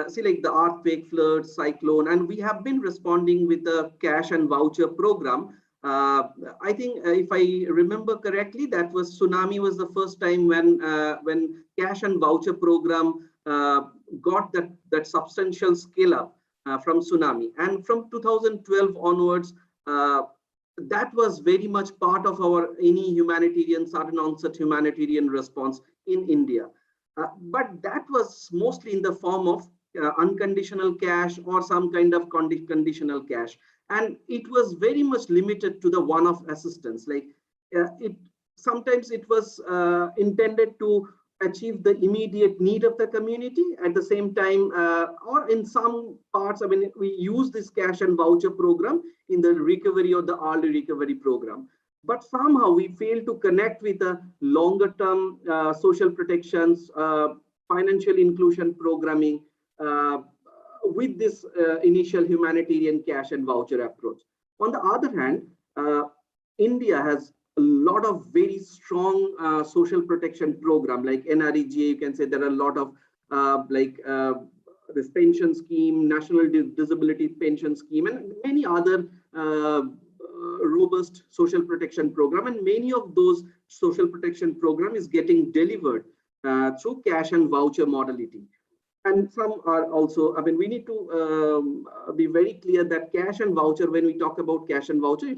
See, like the earthquake, flood, cyclone, and we have been responding with the cash and voucher program. I think if I remember correctly, that was tsunami was the first time when cash and voucher program got that substantial scale up from tsunami, and from 2012 onwards, that was very much part of our any humanitarian sudden onset humanitarian response in India. But that was mostly in the form of unconditional cash or some kind of conditional cash, and it was very much limited to the one-off assistance. Like sometimes it was intended to achieve the immediate need of the community. At the same time, or in some parts, I mean, we use this cash and voucher program in the recovery or the early recovery program. But somehow we fail to connect with the longer term social protections, financial inclusion programming with this initial humanitarian cash and voucher approach. On the other hand, India has a lot of very strong social protection program like NREGA. You can say there are a lot of this pension scheme, National Disability Pension Scheme, and many other robust social protection program. And many of those social protection program is getting delivered through cash and voucher modality. And some are also, I mean, we need to be very clear that cash and voucher, when we talk about cash and voucher,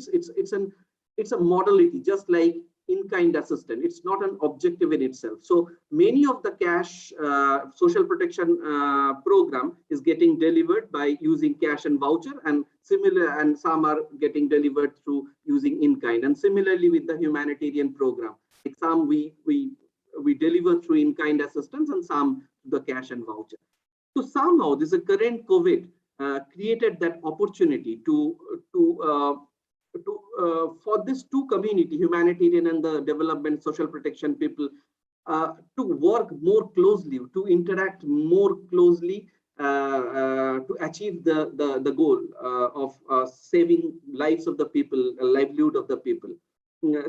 it's a modality, just like in-kind assistance. It's not an objective in itself. So many of the cash social protection program is getting delivered by using cash and voucher, and some are getting delivered through using in-kind. And similarly with the humanitarian program, like some we deliver through in-kind assistance and some the cash and voucher. So somehow this current COVID created that opportunity for this two community, humanitarian and the development social protection people, to work more closely, to interact more closely, to achieve the goal of saving lives of the people, livelihood of the people.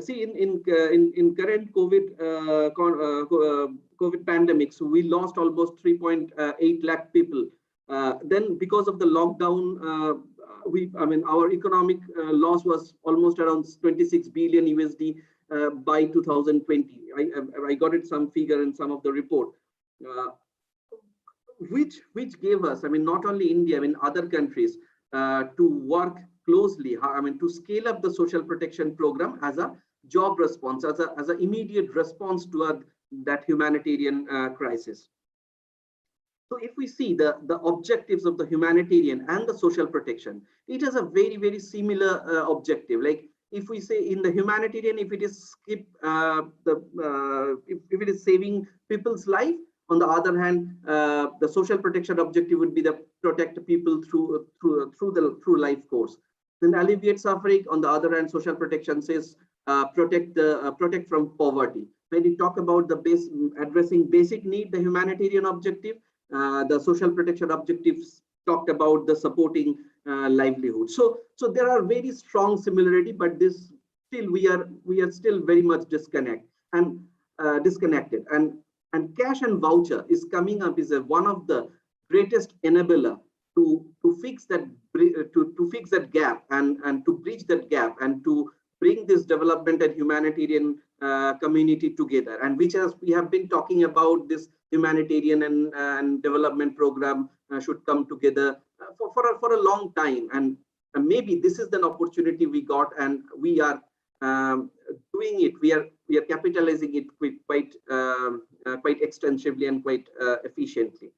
see in current COVID pandemics, we lost almost 3.8 lakh people. Then because of the lockdown, our economic loss was almost around 26 billion USD by 2020. I got it some figure in some of the report, which gave us, not only India, other countries to work closely, to scale up the social protection program as a job response, as an immediate response to that humanitarian crisis. So if we see the objectives of the humanitarian and the social protection, it has a very, very similar objective. Like if we say in the humanitarian, if it is if it is saving people's life, on the other hand, the social protection objective would be the protect people through life course. Then alleviate suffering. On the other hand, social protection says protect from poverty. When we talk about the addressing basic need, the humanitarian objective, the social protection objectives talked about the supporting livelihood. So there are very strong similarity, but this still we are still very much disconnected. And cash and voucher is coming up is one of the greatest enabler to fix that gap and to bridge that gap and to bring this development and humanitarian community together, and we have been talking about this humanitarian and development program should come together for a long time, and maybe this is the opportunity we got, and we are doing it. We are capitalizing it quite extensively and quite efficiently.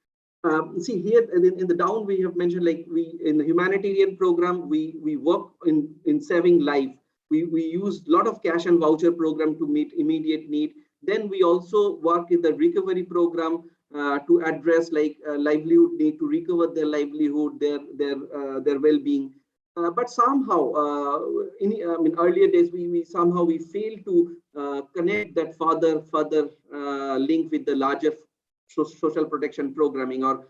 See here in the down we have mentioned, like we in the humanitarian program we work in saving life. We use a lot of cash and voucher program to meet immediate need. Then we also work in the recovery program to address like livelihood need, to recover their livelihood, their well-being. But somehow, in earlier days, we somehow failed to connect that further link with the larger social protection programming or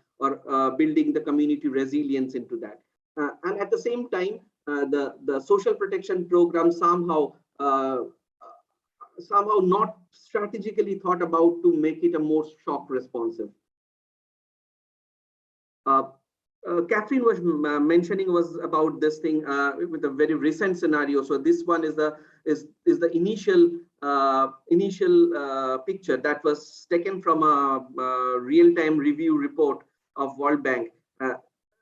building the community resilience into that. And at the same time, the social protection program somehow not strategically thought about to make it a more shock responsive. Catherine was mentioning was about this thing with a very recent scenario. So this one is the initial picture that was taken from a real-time review report of World Bank.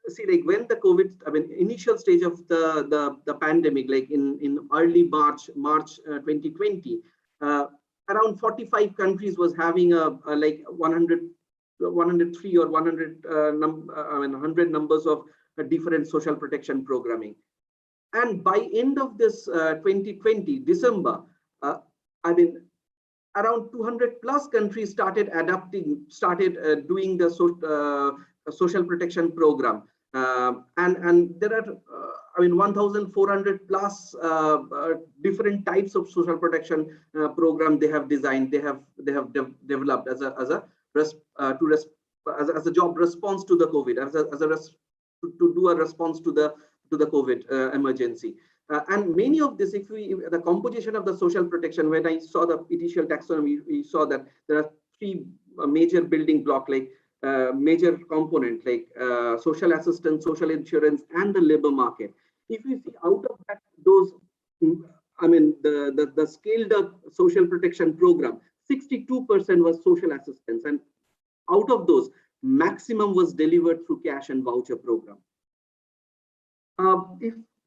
See, like when the COVID, initial stage of the pandemic, like in early March 2020, around 45 countries was having like 103 or 100 numbers of different social protection programming. And by end of this 2020 December, around 200 plus countries started doing the social protection program, and there are 1,400 plus different types of social protection program they have designed, they have developed as a job response to the COVID, to do a response to the COVID emergency. And many of this, the composition of the social protection, when I saw the initial taxonomy, we saw that there are three major building blocks, like major component, like social assistance, social insurance, and the labor market. If we see out of that, those, the scaled up social protection program, 62% was social assistance, and out of those, maximum was delivered through cash and voucher program.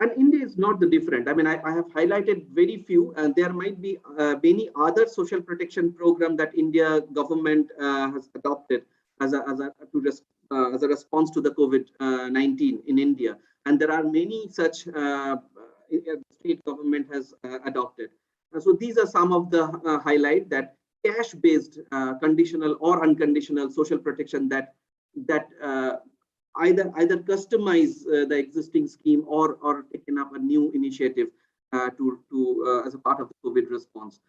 And India is not the different. I have highlighted very few, and there might be many other social protection program that India government has adopted as a response to the COVID-19 in India, and there are many such state government has adopted. So these are some of the highlight that cash-based conditional or unconditional social protection that either customize the existing scheme or taken up a new initiative as a part of the COVID response.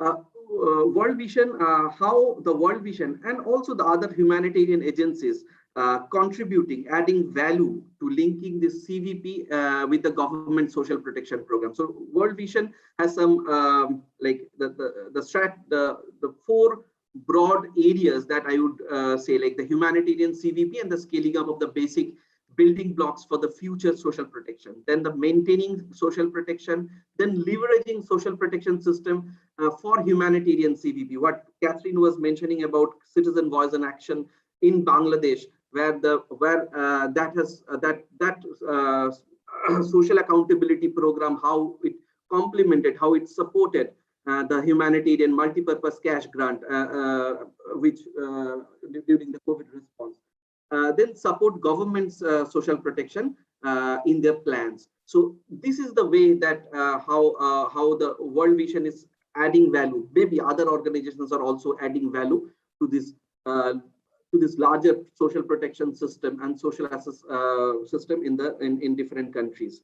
World Vision, how the World Vision and also the other humanitarian agencies contributing, adding value to linking this CVP with the government social protection program. So World Vision has some like the four broad areas that I would say, like the humanitarian CVP and the scaling up of the basic building blocks for the future social protection, then the maintaining social protection, then leveraging social protection system for humanitarian CVP. What Catherine was mentioning about citizen voice and action in Bangladesh, where that social accountability program, how it complemented, how it supported the humanitarian multi-purpose cash grant, which during the COVID response. Then support government's social protection in their plans. So this is the way that how the World Vision is adding value. Maybe other organizations are also adding value to this larger social protection system and social access system in different countries.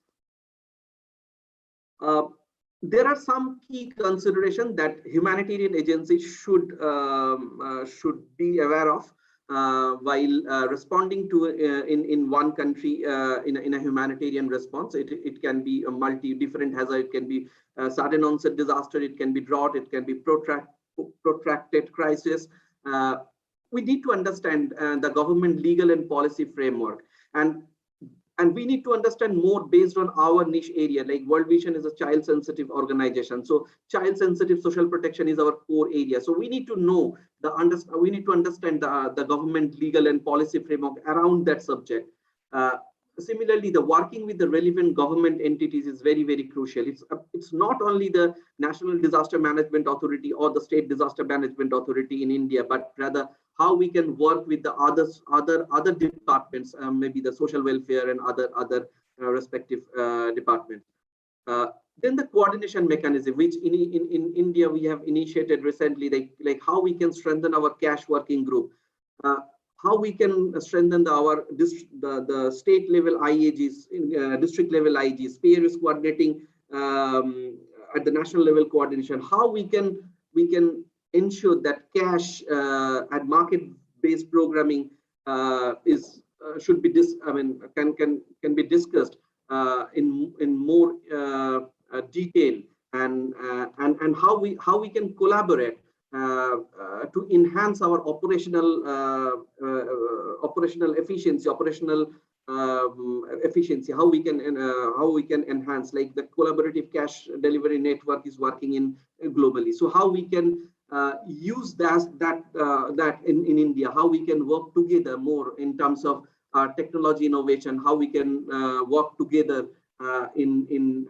There are some key considerations that humanitarian agencies should be aware of while responding to in one country in a humanitarian response. It can be a different hazard. It can be sudden onset disaster. It can be drought. It can be protracted crisis. We need to understand the government legal and policy framework, and we need to understand more based on our niche area. Like World Vision is a child sensitive organization, so child sensitive social protection is our core area. So we need to know we need to understand the government legal and policy framework around that subject. Similarly, the working with the relevant government entities is very, very crucial. It's not only the National Disaster Management Authority or the State Disaster Management Authority in India, but rather how we can work with the other departments, maybe the social welfare and other respective departments. Then the coordination mechanism, which in India we have initiated recently, like how we can strengthen our cash working group. How we can strengthen the state level IAGs, district level IAGs, peer risk coordinating at the national level coordination. How we can ensure that cash and market based programming can be discussed in more detail, and how we can collaborate to enhance our operational efficiency, how we can enhance, like the collaborative cash delivery network is working in globally. So how we can use that in India, how we can work together more in terms of technology innovation, how we can work together in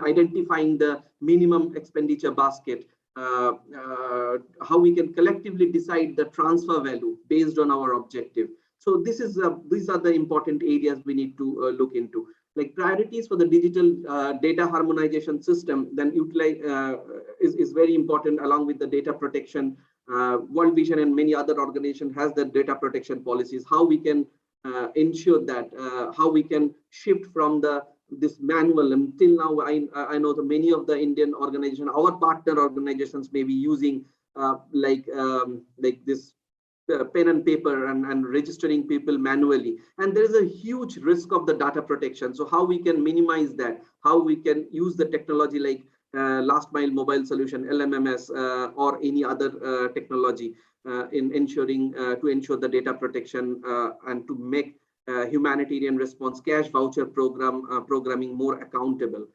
identifying the minimum expenditure basket, how we can collectively decide the transfer value based on our objective. So these are the important areas we need to look into. Like priorities for the digital data harmonization system, then utilize is very important along with the data protection. World Vision and many other organizations has the data protection policies. How we can ensure that, how we can shift from this manual. Until now, I know that many of the Indian organizations, our partner organizations, may be using like this pen and paper and registering people manually, and there is a huge risk of the data protection. So how we can minimize that, how we can use the technology like last mile mobile solution, LMMS, or any other technology in ensuring to ensure the data protection and to make humanitarian response cash voucher programming more accountable.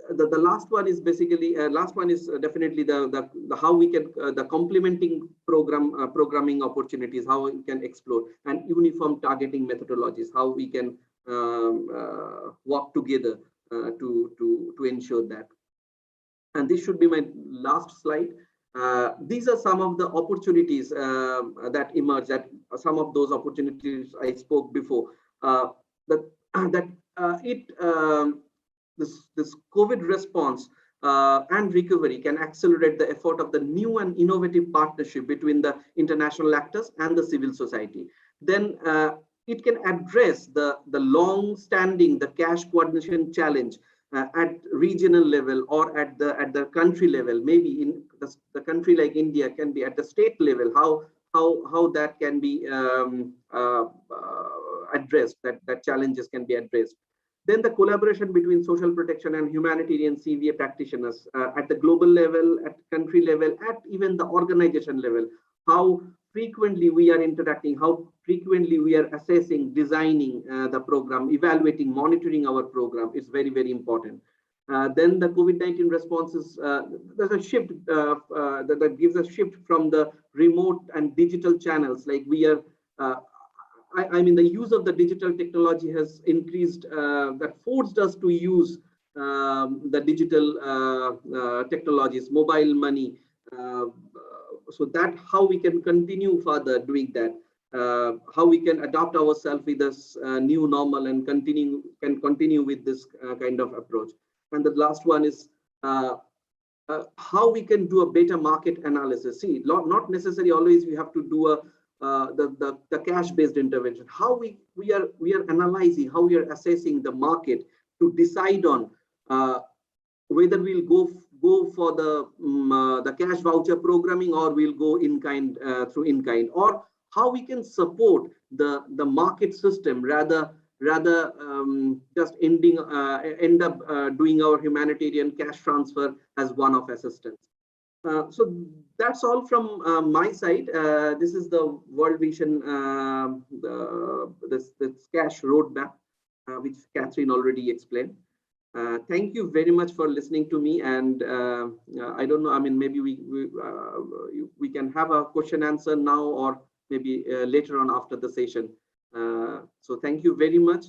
The last one is basically definitely the how we can the complementing programming opportunities, how we can explore, and uniform targeting methodologies, how we can work together to ensure that. And this should be my last slide. These are some of the opportunities that emerge, that some of those opportunities I spoke before, this COVID response and recovery can accelerate the effort of the new and innovative partnership between the international actors and the civil society. Then it can address the long-standing cash coordination challenge at regional level or at the country level. Maybe in the country like India can be at the state level. how that can be addressed, that challenges can be addressed. Then the collaboration between social protection and humanitarian CVA practitioners at the global level, at country level, at even the organization level, how frequently we are interacting, how frequently we are assessing, designing the program, evaluating, monitoring our program is very, very important. Then the COVID-19 responses, there's a shift that gives a shift from the remote and digital channels. Like we are, I mean, the use of the digital technology has increased, that forced us to use the digital technologies, mobile money, so that how we can continue further doing that, how we can adapt ourselves with this new normal and continue with this kind of approach. And the last one is how we can do a better market analysis. See, not necessarily always we have to do the cash-based intervention. How we are analyzing, how we are assessing the market to decide on whether we'll go for the cash voucher programming, or we'll go in kind through in kind, or how we can support the market system rather just end up doing our humanitarian cash transfer as one of assistance. So that's all from my side. This is the World Vision, this cash roadmap, which Catherine already explained. Thank you very much for listening to me. And I don't know, I mean, maybe we can have a question answer now, or maybe later on after the session. So thank you very much.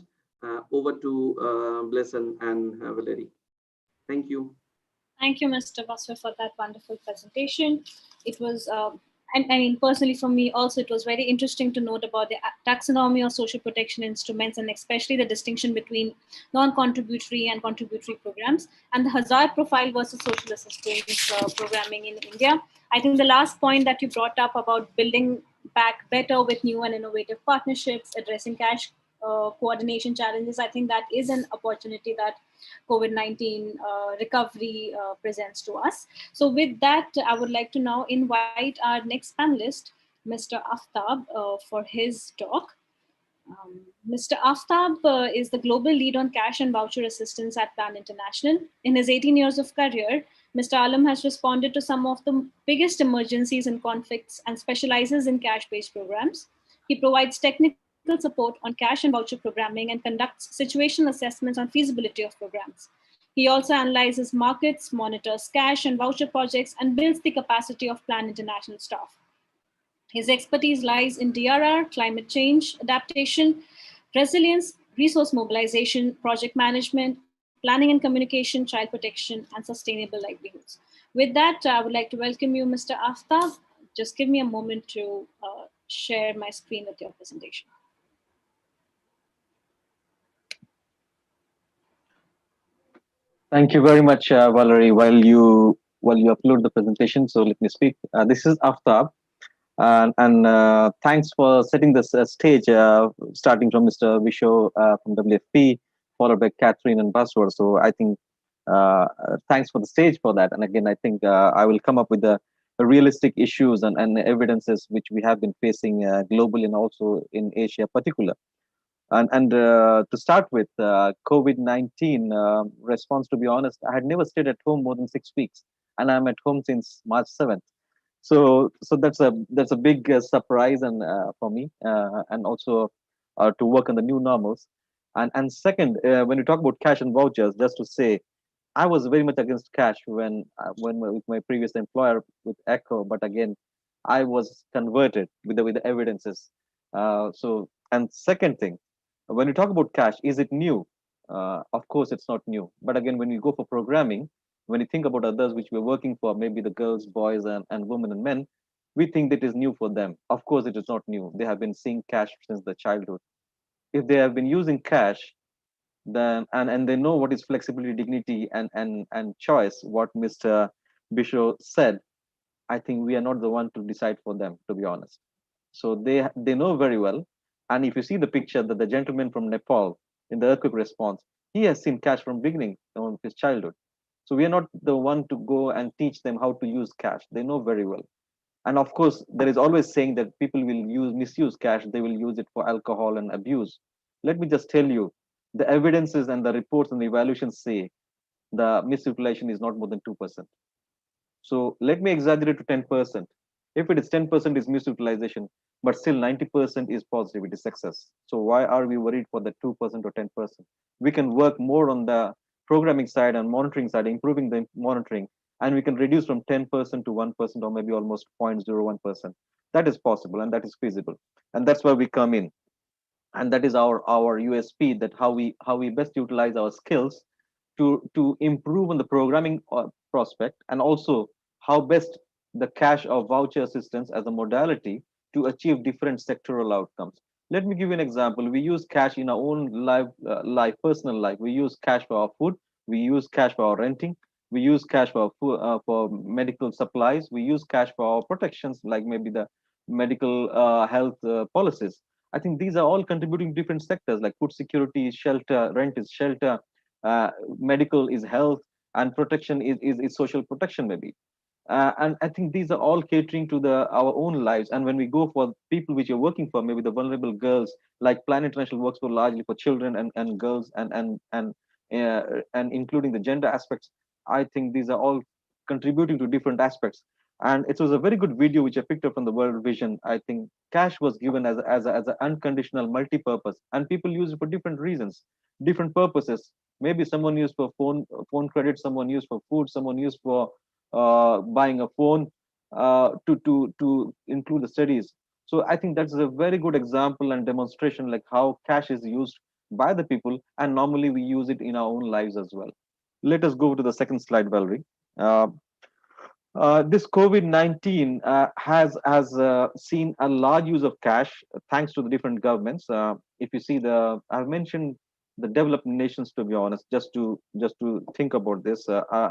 Over to Blesson and Valerie. Thank you. Thank you, Mr. Voucher, for that wonderful presentation. It was, and I mean, personally for me also, it was very interesting to note about the taxonomy of social protection instruments, and especially the distinction between non-contributory and contributory programs, and the hazard profile versus social assistance programming in India. I think the last point that you brought up about building back better with new and innovative partnerships, addressing cash coordination challenges, I think that is an opportunity that COVID-19 recovery presents to us. So with that, I would like to now invite our next panelist, Mr. Aftab, for his talk. Mr. Aftab is the global lead on cash and voucher assistance at Plan International. In his 18 years of career, Mr. Alam has responded to some of the biggest emergencies and conflicts and specializes in cash-based programs. He provides technical support on cash and voucher programming and conducts situational assessments on feasibility of programs. He also analyzes markets, monitors cash and voucher projects, and builds the capacity of Plan International staff. His expertise lies in DRR, climate change adaptation, resilience, resource mobilization, project management, planning and communication, child protection, and sustainable livelihoods. With that, I would like to welcome you, Mr. Aftab. Just give me a moment to share my screen with your presentation. Thank you very much, Valerie. While you upload the presentation, so let me speak. This is Aftab, and thanks for setting this stage, starting from Mr. Visho from WFP, followed by Catherine and Baswar. So I think thanks for the stage for that. And again, I think I will come up with the realistic issues and evidences which we have been facing globally and also in Asia particular. And to start with, COVID-19 response, to be honest, I had never stayed at home more than 6 weeks, and I'm at home since March 7th. So that's a big surprise and for me, and also to work on the new normals. And second, when you talk about cash and vouchers, just to say, I was very much against cash when with my previous employer with ECHO, but again, I was converted with the evidences. And second thing, when you talk about cash, is it new? Of course, it's not new. But again, when you go for programming, when you think about others which we're working for, maybe the girls, boys, and women and men, we think that is new for them. Of course, it is not new. They have been seeing cash since their childhood. If they have been using cash, then and they know what is flexibility, dignity, and choice, what Mr. Bisho said, I think we are not the one to decide for them, to be honest. So they know very well. And if you see the picture that the gentleman from Nepal in the earthquake response, he has seen cash from beginning of his childhood. So we are not the one to go and teach them how to use cash. They know very well. And of course, there is always saying that people will misuse cash. They will use it for alcohol and abuse. Let me just tell you, the evidences and the reports and the evaluations say the misutilization is not more than 2%. So let me exaggerate to 10%. If it is 10% is misutilization, but still 90% is positivity success. So why are we worried for the 2% or 10%? We can work more on the programming side and monitoring side, improving the monitoring, and we can reduce from 10% to 1% or maybe almost 0.01%. That is possible and that is feasible. And that's where we come in. And that is our USP, that how we best utilize our skills to improve on the programming prospect, and also how best the cash or voucher assistance as a modality to achieve different sectoral outcomes. Let me give you an example. We use cash in our own personal life. We use cash for our food. We use cash for our renting. We use cash for medical supplies. We use cash for our protections, like maybe the medical health policies. I think these are all contributing to different sectors, like food security is shelter, rent is shelter, medical is health, and protection is social protection maybe. And I think these are all catering to our own lives. And when we go for people which you're working for, maybe the vulnerable girls, like Plan International works for largely for children and girls and including the gender aspects. I think these are all contributing to different aspects. And it was a very good video which I picked up from the World Vision. I think cash was given as an unconditional multi-purpose, and people use it for different reasons, different purposes. Maybe someone used for phone credit, someone used for food, someone used for buying a phone to include the studies. So I think that's a very good example and demonstration, like how cash is used by the people, and normally we use it in our own lives as well. Let us go to the second slide, Valerie. This COVID-19 has seen a large use of cash thanks to the different governments. If you see I've mentioned the developed nations, to be honest, just to think about this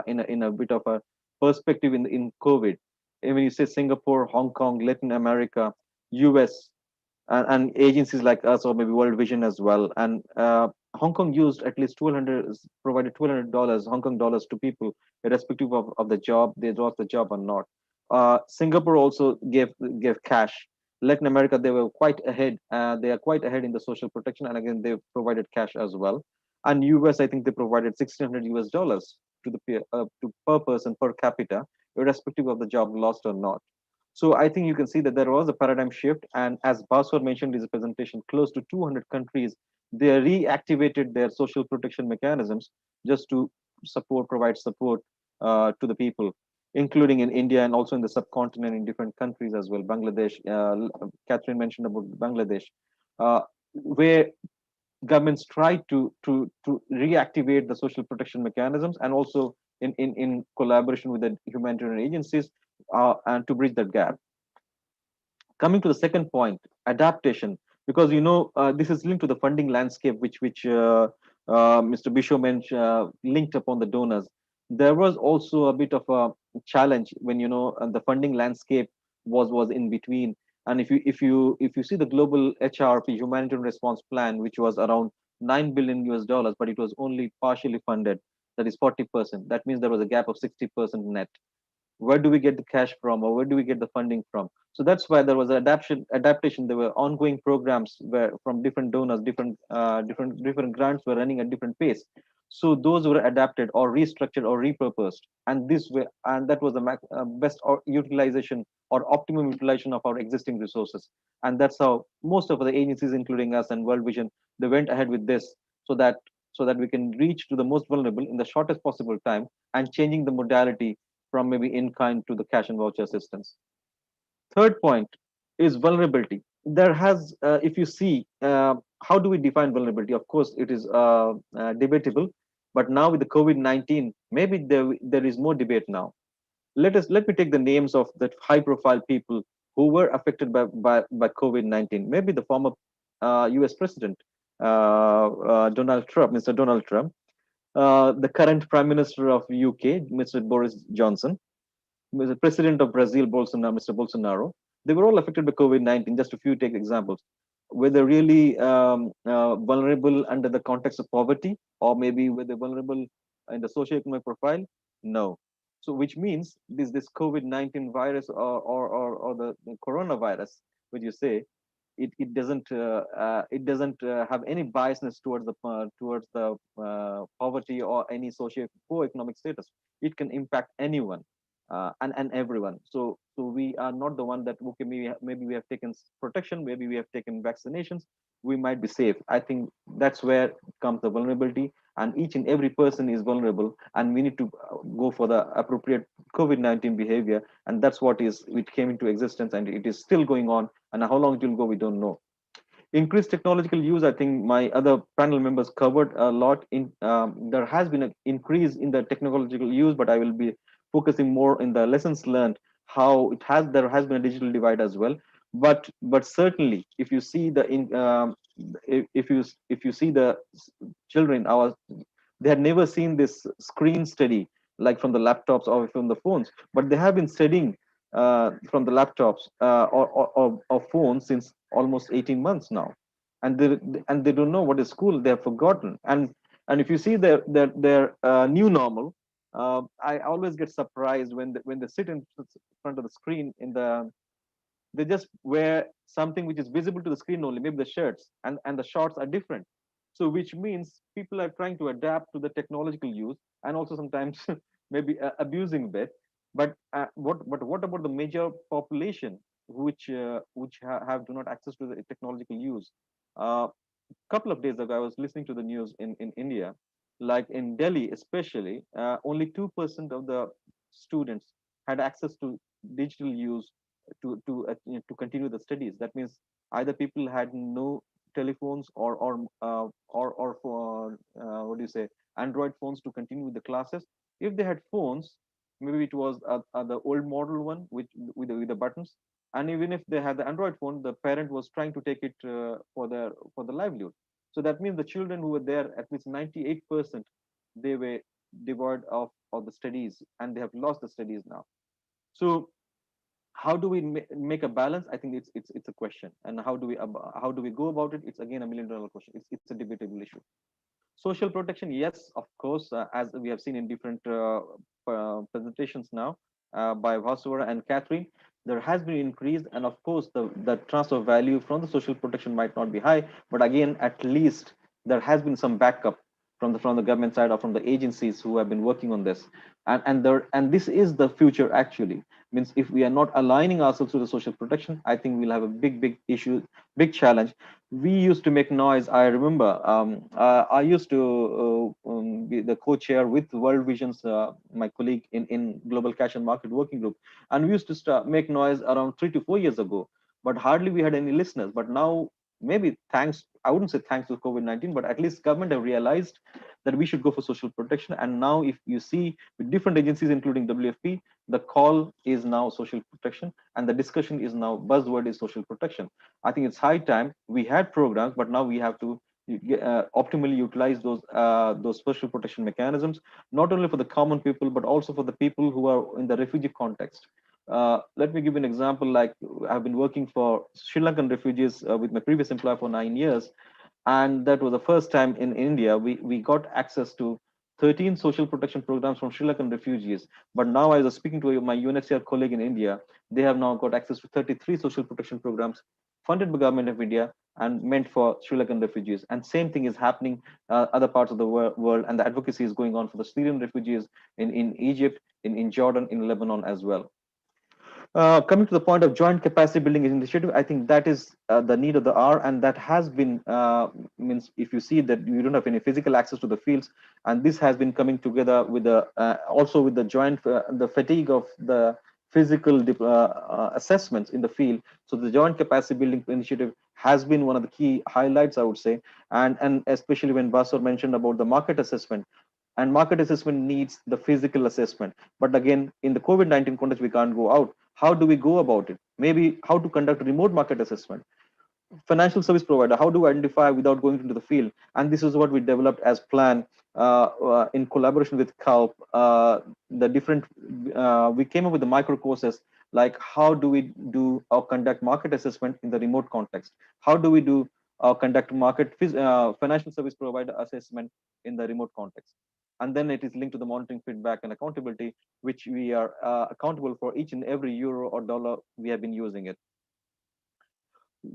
in a bit of a perspective in COVID. And when you say Singapore, Hong Kong, Latin America, US, and agencies like us, or maybe World Vision as well, and Hong Kong used at least provided $200 Hong Kong dollars to people, irrespective of the job, they lost the job or not. Singapore also gave cash. Latin America, they were quite ahead. They are quite ahead in the social protection, and again, they provided cash as well. And US, I think they provided $1,600 to per person per capita, irrespective of the job lost or not. So I think you can see that there was a paradigm shift, and as Baswar mentioned in his presentation, close to 200 countries, they reactivated their social protection mechanisms just to provide support to the people, including in India and also in the subcontinent in different countries as well. Bangladesh, Catherine mentioned about Bangladesh, where governments try to reactivate the social protection mechanisms, and also in collaboration with the humanitarian agencies, and to bridge that gap. Coming to the second point, adaptation, because this is linked to the funding landscape, which Mr. Bisho mentioned, linked upon the donors. There was also a bit of a challenge when the funding landscape was in between. And if you see the global HRP, humanitarian response plan, which was around $9 billion, but it was only partially funded, that is 40%. That means there was a gap of 60% net. Where do we get the cash from, or where do we get the funding from? So that's why there was an adaptation. There were ongoing programs where from different donors, different grants were running at different pace. So those were adapted or restructured or repurposed, and that was the best utilization or optimum utilization of our existing resources. And that's how most of the agencies, including us and World Vision, they went ahead with this, so that we can reach to the most vulnerable in the shortest possible time, and changing the modality from maybe in-kind to the cash and voucher assistance. Third point is vulnerability. There has, if you see, how do we define vulnerability? Of course, it is debatable, but now with the COVID-19, maybe there is more debate now. Let me take the names of the high-profile people who were affected by COVID-19. Maybe the former U.S. President, Donald Trump, Mr. Donald Trump, the current Prime Minister of UK, Mr. Boris Johnson, the President of Brazil, Mr. Bolsonaro. They were all affected by COVID-19. Just a few take examples. Were they really vulnerable under the context of poverty, or maybe were they vulnerable in the socioeconomic profile? No. So which means this COVID-19 virus or the coronavirus, which you say, it doesn't have any biasness towards the poverty or any socio-economic status. It can impact anyone and everyone. So we are not the one that, okay, maybe we have taken protection, maybe we have taken vaccinations, we might be safe. I think that's where comes the vulnerability, and each and every person is vulnerable, and we need to go for the appropriate COVID-19 behavior, and that's what it came into existence, and it is still going on, and how long it will go, we don't know. Increased technological use, I think my other panel members covered a lot. There has been an increase in the technological use, but I will be focusing more in the lessons learned, how there has been a digital divide as well. But certainly, if you see if you see the children, they had never seen this screen study like from the laptops or from the phones, but they have been studying from the laptops or phones since almost 18 months now, and they don't know what is school. They have forgotten. And if you see their new normal, I always get surprised when they sit in front of the screen. They just wear something which is visible to the screen only, maybe the shirts, and the shorts are different. So which means people are trying to adapt to the technological use, and also sometimes maybe abusing a bit. But what about the major population which do not access to the technological use? Couple of days ago, I was listening to the news in India, like in Delhi especially, only 2% of the students had access to digital use to continue the studies. That means either people had no telephones or what do you say, Android phones to continue with the classes. If they had phones, maybe it was the old model one with the buttons. And even if they had the Android phone, the parent was trying to take it for the livelihood. So that means the children who were there, at least 98%, they were devoid of the studies, and they have lost the studies now. So how do we make a balance? I think it's a question. And how do we go about it? It's again a $1 million question. It's a debatable issue. Social protection, yes, of course, as we have seen in different presentations now by Voucher and Catherine, there has been increase, and of course the transfer value from the social protection might not be high, but again, at least there has been some backup from the government side or from the agencies who have been working on this, and this is the future actually. Means if we are not aligning ourselves to the social protection, I think we'll have a big issue, big challenge. We used to make noise. I remember I used to be the co-chair with World Vision's my colleague in Global Cash and Market Working Group, and we used to make noise around 3 to 4 years ago, but hardly we had any listeners. But now, maybe thanks, I wouldn't say thanks to COVID-19, but at least government have realized that we should go for social protection. And now if you see with different agencies, including WFP, the call is now social protection, and the discussion is now, buzzword is social protection. I think it's high time. We had programs, but now we have to optimally utilize those social protection mechanisms, not only for the common people, but also for the people who are in the refugee context. Let me give you an example. Like, I've been working for Sri Lankan refugees with my previous employer for 9 years, and that was the first time in India we got access to 13 social protection programs from Sri Lankan refugees. But now, I was speaking to my UNHCR colleague in India, they have now got access to 33 social protection programs funded by government of India and meant for Sri Lankan refugees. And same thing is happening other parts of the world, and the advocacy is going on for the Syrian refugees in Egypt, in Jordan, in Lebanon as well. Coming to the point of joint capacity building initiative, I think that is the need of the hour, and that has been means if you see that you don't have any physical access to the fields, and this has been coming together with the also with the joint the fatigue of the physical assessments in the field. So the joint capacity building initiative has been one of the key highlights, I would say, and especially when Basur mentioned about the market assessment. And market assessment needs the physical assessment. But again, in the COVID-19 context, we can't go out. How do we go about it? Maybe how to conduct remote market assessment. Financial service provider, how do we identify without going into the field? And this is what we developed as plan in collaboration with CALP. The different, we came up with the micro courses, like how do we do or conduct market assessment in the remote context? How do we do conduct market financial service provider assessment in the remote context? And then it is linked to the monitoring, feedback, and accountability, which we are accountable for each and every euro or dollar we have been using it.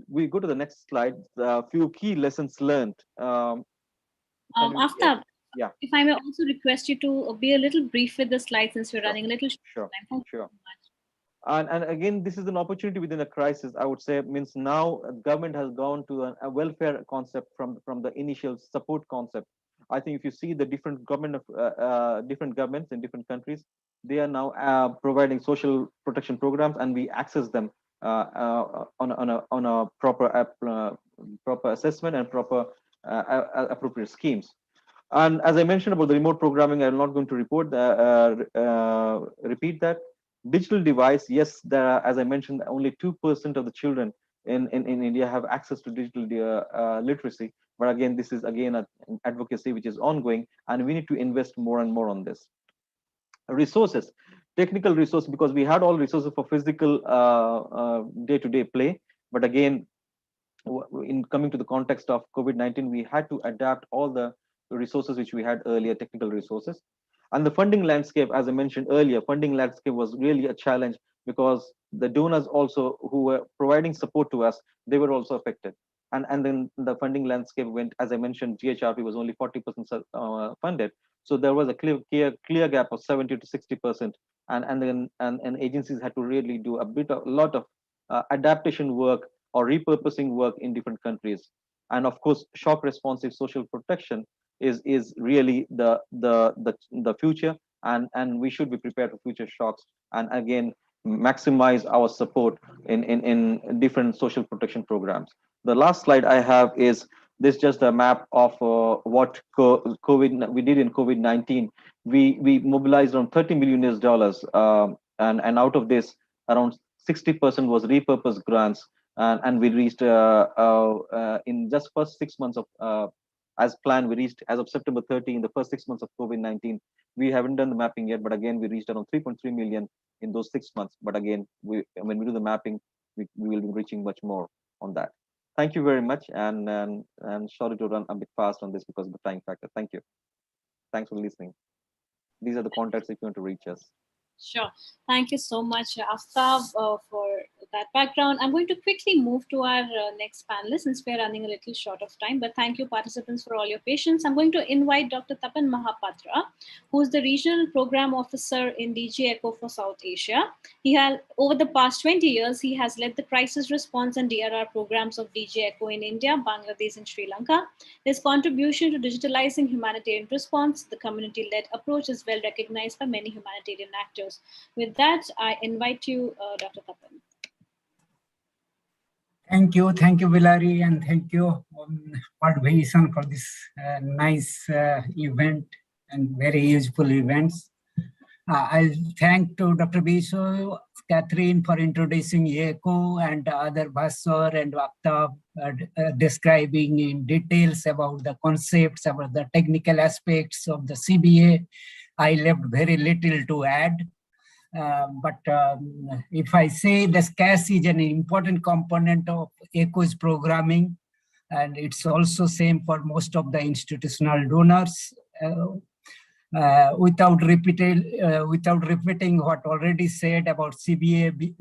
We go to the next slide. A few key lessons learned. Aftab, yeah. If I may also request you to be a little brief with the slides since we're running a little short. Sure. And again, this is an opportunity within a crisis, I would say. Means now government has gone to a welfare concept from the initial support concept. I think if you see the different governments in different countries, they are now providing social protection programs, and we access them on a proper assessment and proper appropriate schemes. And as I mentioned about the remote programming, I'm not going to repeat that. Digital device, yes, there are, as I mentioned, only 2% of the children in India have access to digital literacy. But again, this is again an advocacy which is ongoing, and we need to invest more and more on this. Resources, technical resources, because we had all resources for physical day-to-day play. But again, in coming to the context of COVID-19, we had to adapt all the resources which we had earlier, technical resources. And the funding landscape, as I mentioned earlier, funding landscape was really a challenge, because the donors also who were providing support to us, they were also affected. And then the funding landscape went, as I mentioned, GHRP was only 40% funded. So there was a clear gap of 70 to 60%. And then agencies had to really do a lot of adaptation work or repurposing work in different countries. And of course, shock responsive social protection is really the future, and we should be prepared for future shocks, and again maximize our support in different social protection programs. The last slide I have is this, just a map of what we did in COVID-19. We mobilized around $30 million, and out of this, around 60% was repurposed grants, and we reached in just first 6 months of as planned, we reached, as of September 30, in the first 6 months of COVID-19. We haven't done the mapping yet, but again, we reached around 3.3 million in those 6 months. But again, when we do the mapping, we will be reaching much more on that. Thank you very much, and sorry to run a bit fast on this because of the time factor. Thank you. Thanks for listening. These are the contacts if you want to reach us. Sure. Thank you so much, Aftab, for that background. I'm going to quickly move to our next panelist since we're running a little short of time, but thank you participants for all your patience. I'm going to invite Dr. Tapan Mahapatra, who's the Regional Program Officer in DG ECHO for South Asia. He has, over the past 20 years, he has led the crisis response and DRR programs of DG ECHO in India, Bangladesh, and Sri Lanka. His contribution to digitalizing humanitarian response, the community-led approach, is well recognized by many humanitarian actors. With that, I invite you, Dr. Tapan. Thank you, Villari, and thank you, World Vision, for this nice event and very useful events. I'll thank to Dr. Bisho, Catherine for introducing ECHO, and other Bhaskar and Aftab describing in details about the concepts, about the technical aspects of the CBA. I left very little to add. But if I say the cash is an important component of ECHO's programming, and it's also same for most of the institutional donors. Without repeating what already said about CBA,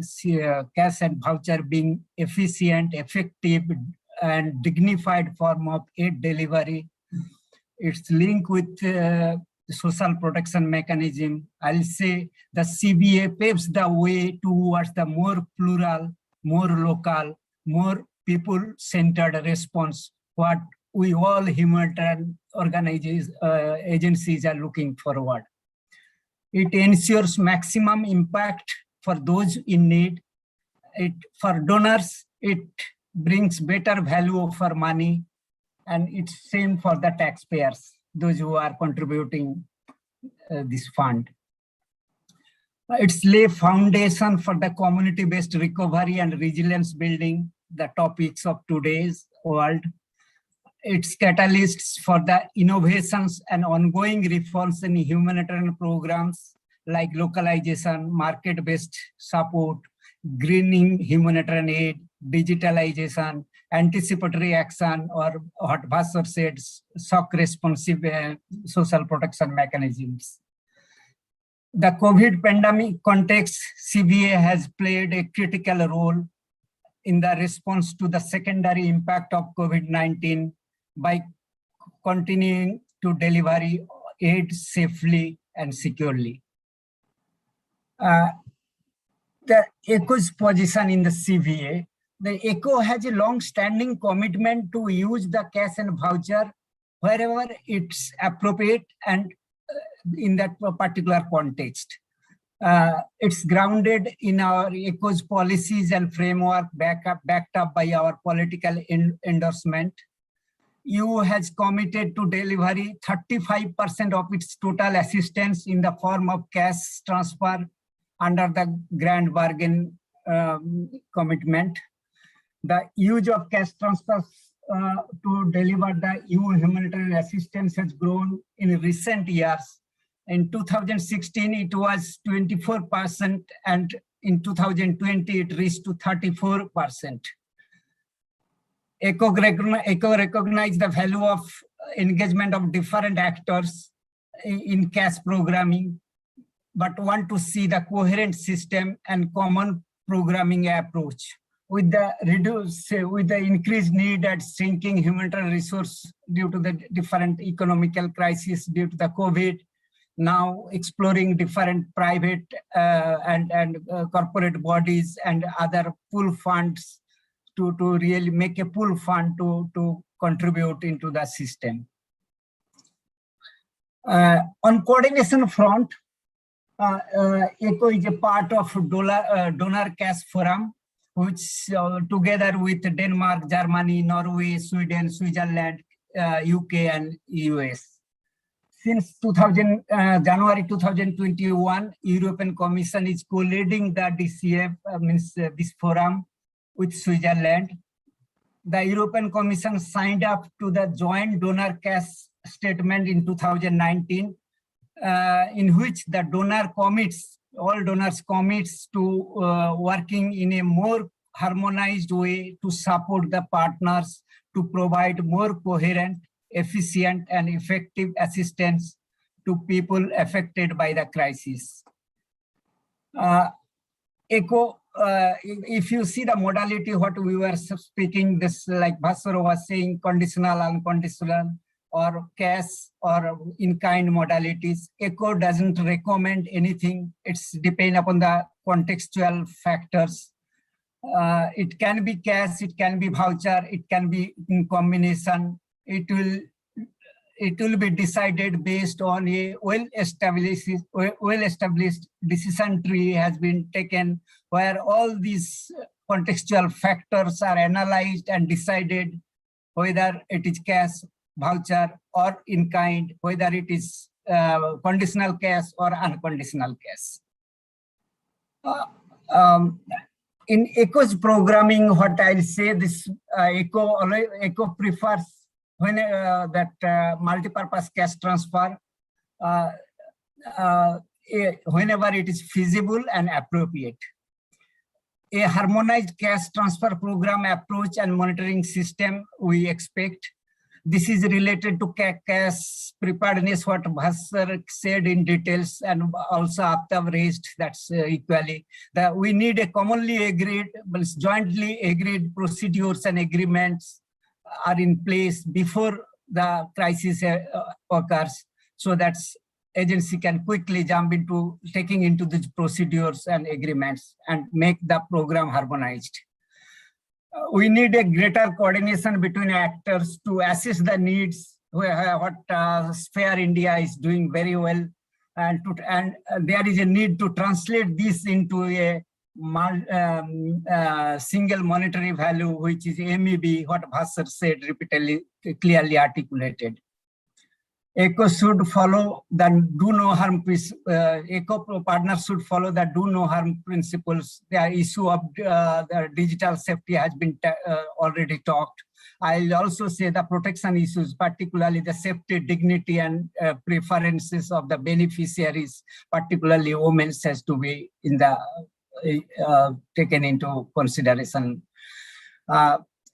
cash and voucher being efficient, effective, and dignified form of aid delivery, it's linked with social protection mechanism. I'll say the CBA paves the way towards the more plural, more local, more people-centered response, what we all humanitarian agencies are looking forward. It ensures maximum impact for those in need. For donors, it brings better value for money, and it's same for the taxpayers, those who are contributing this fund. It's lay foundation for the community-based recovery and resilience building, the topics of today's world. It's catalysts for the innovations and ongoing reforms in humanitarian programs like localization, market-based support, greening humanitarian aid, digitalization, anticipatory action, or what Voucher said, shock responsive social protection mechanisms. The COVID pandemic context, CBA has played a critical role in the response to the secondary impact of COVID-19 by continuing to deliver aid safely and securely. The ECO's position in the CBA, the ECO has a long-standing commitment to use the cash and voucher wherever it's appropriate and in that particular context. It's grounded in our ECO's policies and framework backed up by our political endorsement. EU has committed to delivery 35% of its total assistance in the form of cash transfer under the Grand Bargain commitment. The use of cash transfers to deliver the EU humanitarian assistance has grown in recent years. In 2016, it was 24%, and in 2020, it reached to 34%. ECO recognized the value of engagement of different actors in cash programming, but want to see the coherent system and common programming approach. With the increased need at shrinking humanitarian resource due to the different economical crises due to the COVID, now exploring different private and corporate bodies and other pool funds to really make a pool fund to contribute into the system. On coordination front, ECO is a part of Donor Cash Forum, which together with Denmark, Germany, Norway, Sweden, Switzerland, UK, and US. Since January 2021, European Commission is co-leading the DCF, this forum with Switzerland. The European Commission signed up to the joint donor cash statement in 2019, in which the donor commits, all donors commits to working in a more harmonized way to support the partners to provide more coherent, efficient, and effective assistance to people affected by the crisis. ECO, if you see the modality, what we were speaking, this like Voucher was saying, conditional, unconditional, or cash or in-kind modalities. ECO doesn't recommend anything. It's depend upon the contextual factors. It can be cash, it can be voucher, it can be in combination. It will be decided based on a well-established decision tree has been taken, where all these contextual factors are analyzed and decided whether it is cash, voucher, or in kind, whether it is conditional cash or unconditional cash. In ECO's programming, what I'll say, this ECO prefers when that multi-purpose cash transfer whenever it is feasible and appropriate. A harmonized cash transfer program approach and monitoring system we expect. This is related to cash preparedness, what Voucher said in details, and also Aftab raised, that's equally. That we need a commonly agreed, jointly agreed procedures and agreements are in place before the crisis occurs, so that agency can quickly jump into taking into these procedures and agreements and make the program harmonized. We need a greater coordination between actors to assess the needs, what Sphere India is doing very well, and there is a need to translate this into a single monetary value, which is MEB, what Voucher said repeatedly, clearly articulated. ECO should follow the do no harm. ECO partners should follow the do no harm principles. The issue of the digital safety has been already talked. I'll also say the protection issues, particularly the safety, dignity, and preferences of the beneficiaries, particularly women, has to be in the taken into consideration.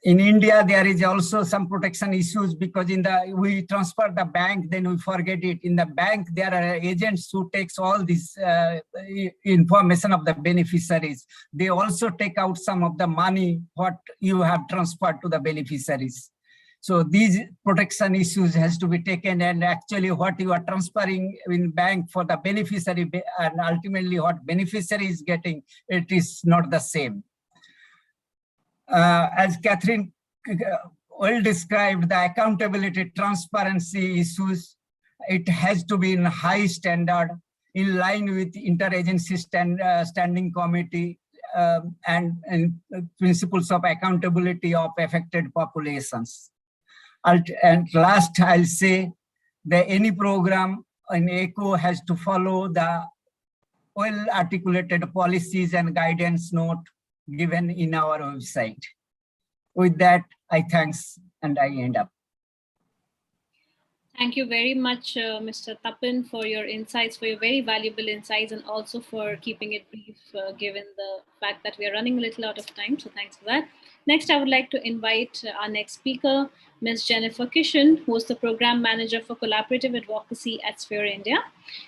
In India, there is also some protection issues because we transfer the bank, then we forget it. In the bank, there are agents who takes all this information of the beneficiaries. They also take out some of the money what you have transferred to the beneficiaries. So these protection issues has to be taken, and actually what you are transferring in bank for the beneficiary and ultimately what beneficiary is getting, it is not the same. As Catherine well described, the accountability, transparency issues, it has to be in high standard, in line with interagency standing committee and principles of accountability of affected populations. And last, I'll say that any program in ECHO has to follow the well-articulated policies and guidance note given in our website. With that, I thanks and I end up. Thank you very much, Mr. Tapan, for your insights, for your very valuable insights, and also for keeping it brief, given the fact that we are running a little out of time. So thanks for that. Next, I would like to invite our next speaker, Ms. Jennifer Kishan, who is the Program Manager for Collaborative Advocacy at Sphere India.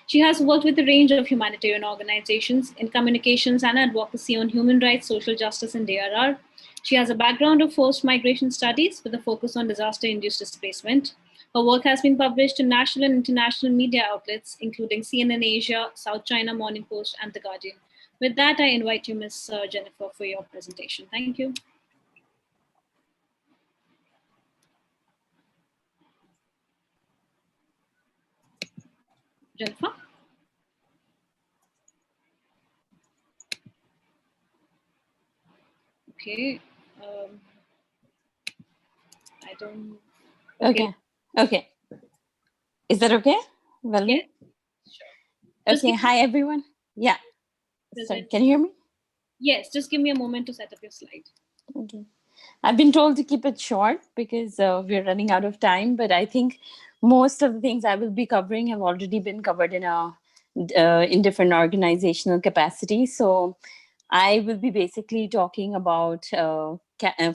She has worked with a range of humanitarian organizations in communications and advocacy on human rights, social justice, and DRR. She has a background of forced migration studies with a focus on disaster-induced displacement. Her work has been published in national and international media outlets, including CNN Asia, South China Morning Post, and The Guardian. With that, I invite you, Ms. Jennifer, for your presentation. Thank you. Jennifer? Okay. I don't... Okay. Is that okay? Well, yeah. Sure. Okay. Hi, everyone. Yeah. Sorry, can you hear me? Yes, just give me a moment to set up your slide. Okay. I've been told to keep it short because we're running out of time, but I think most of the things I will be covering have already been covered in different organizational capacities. So I will be basically talking about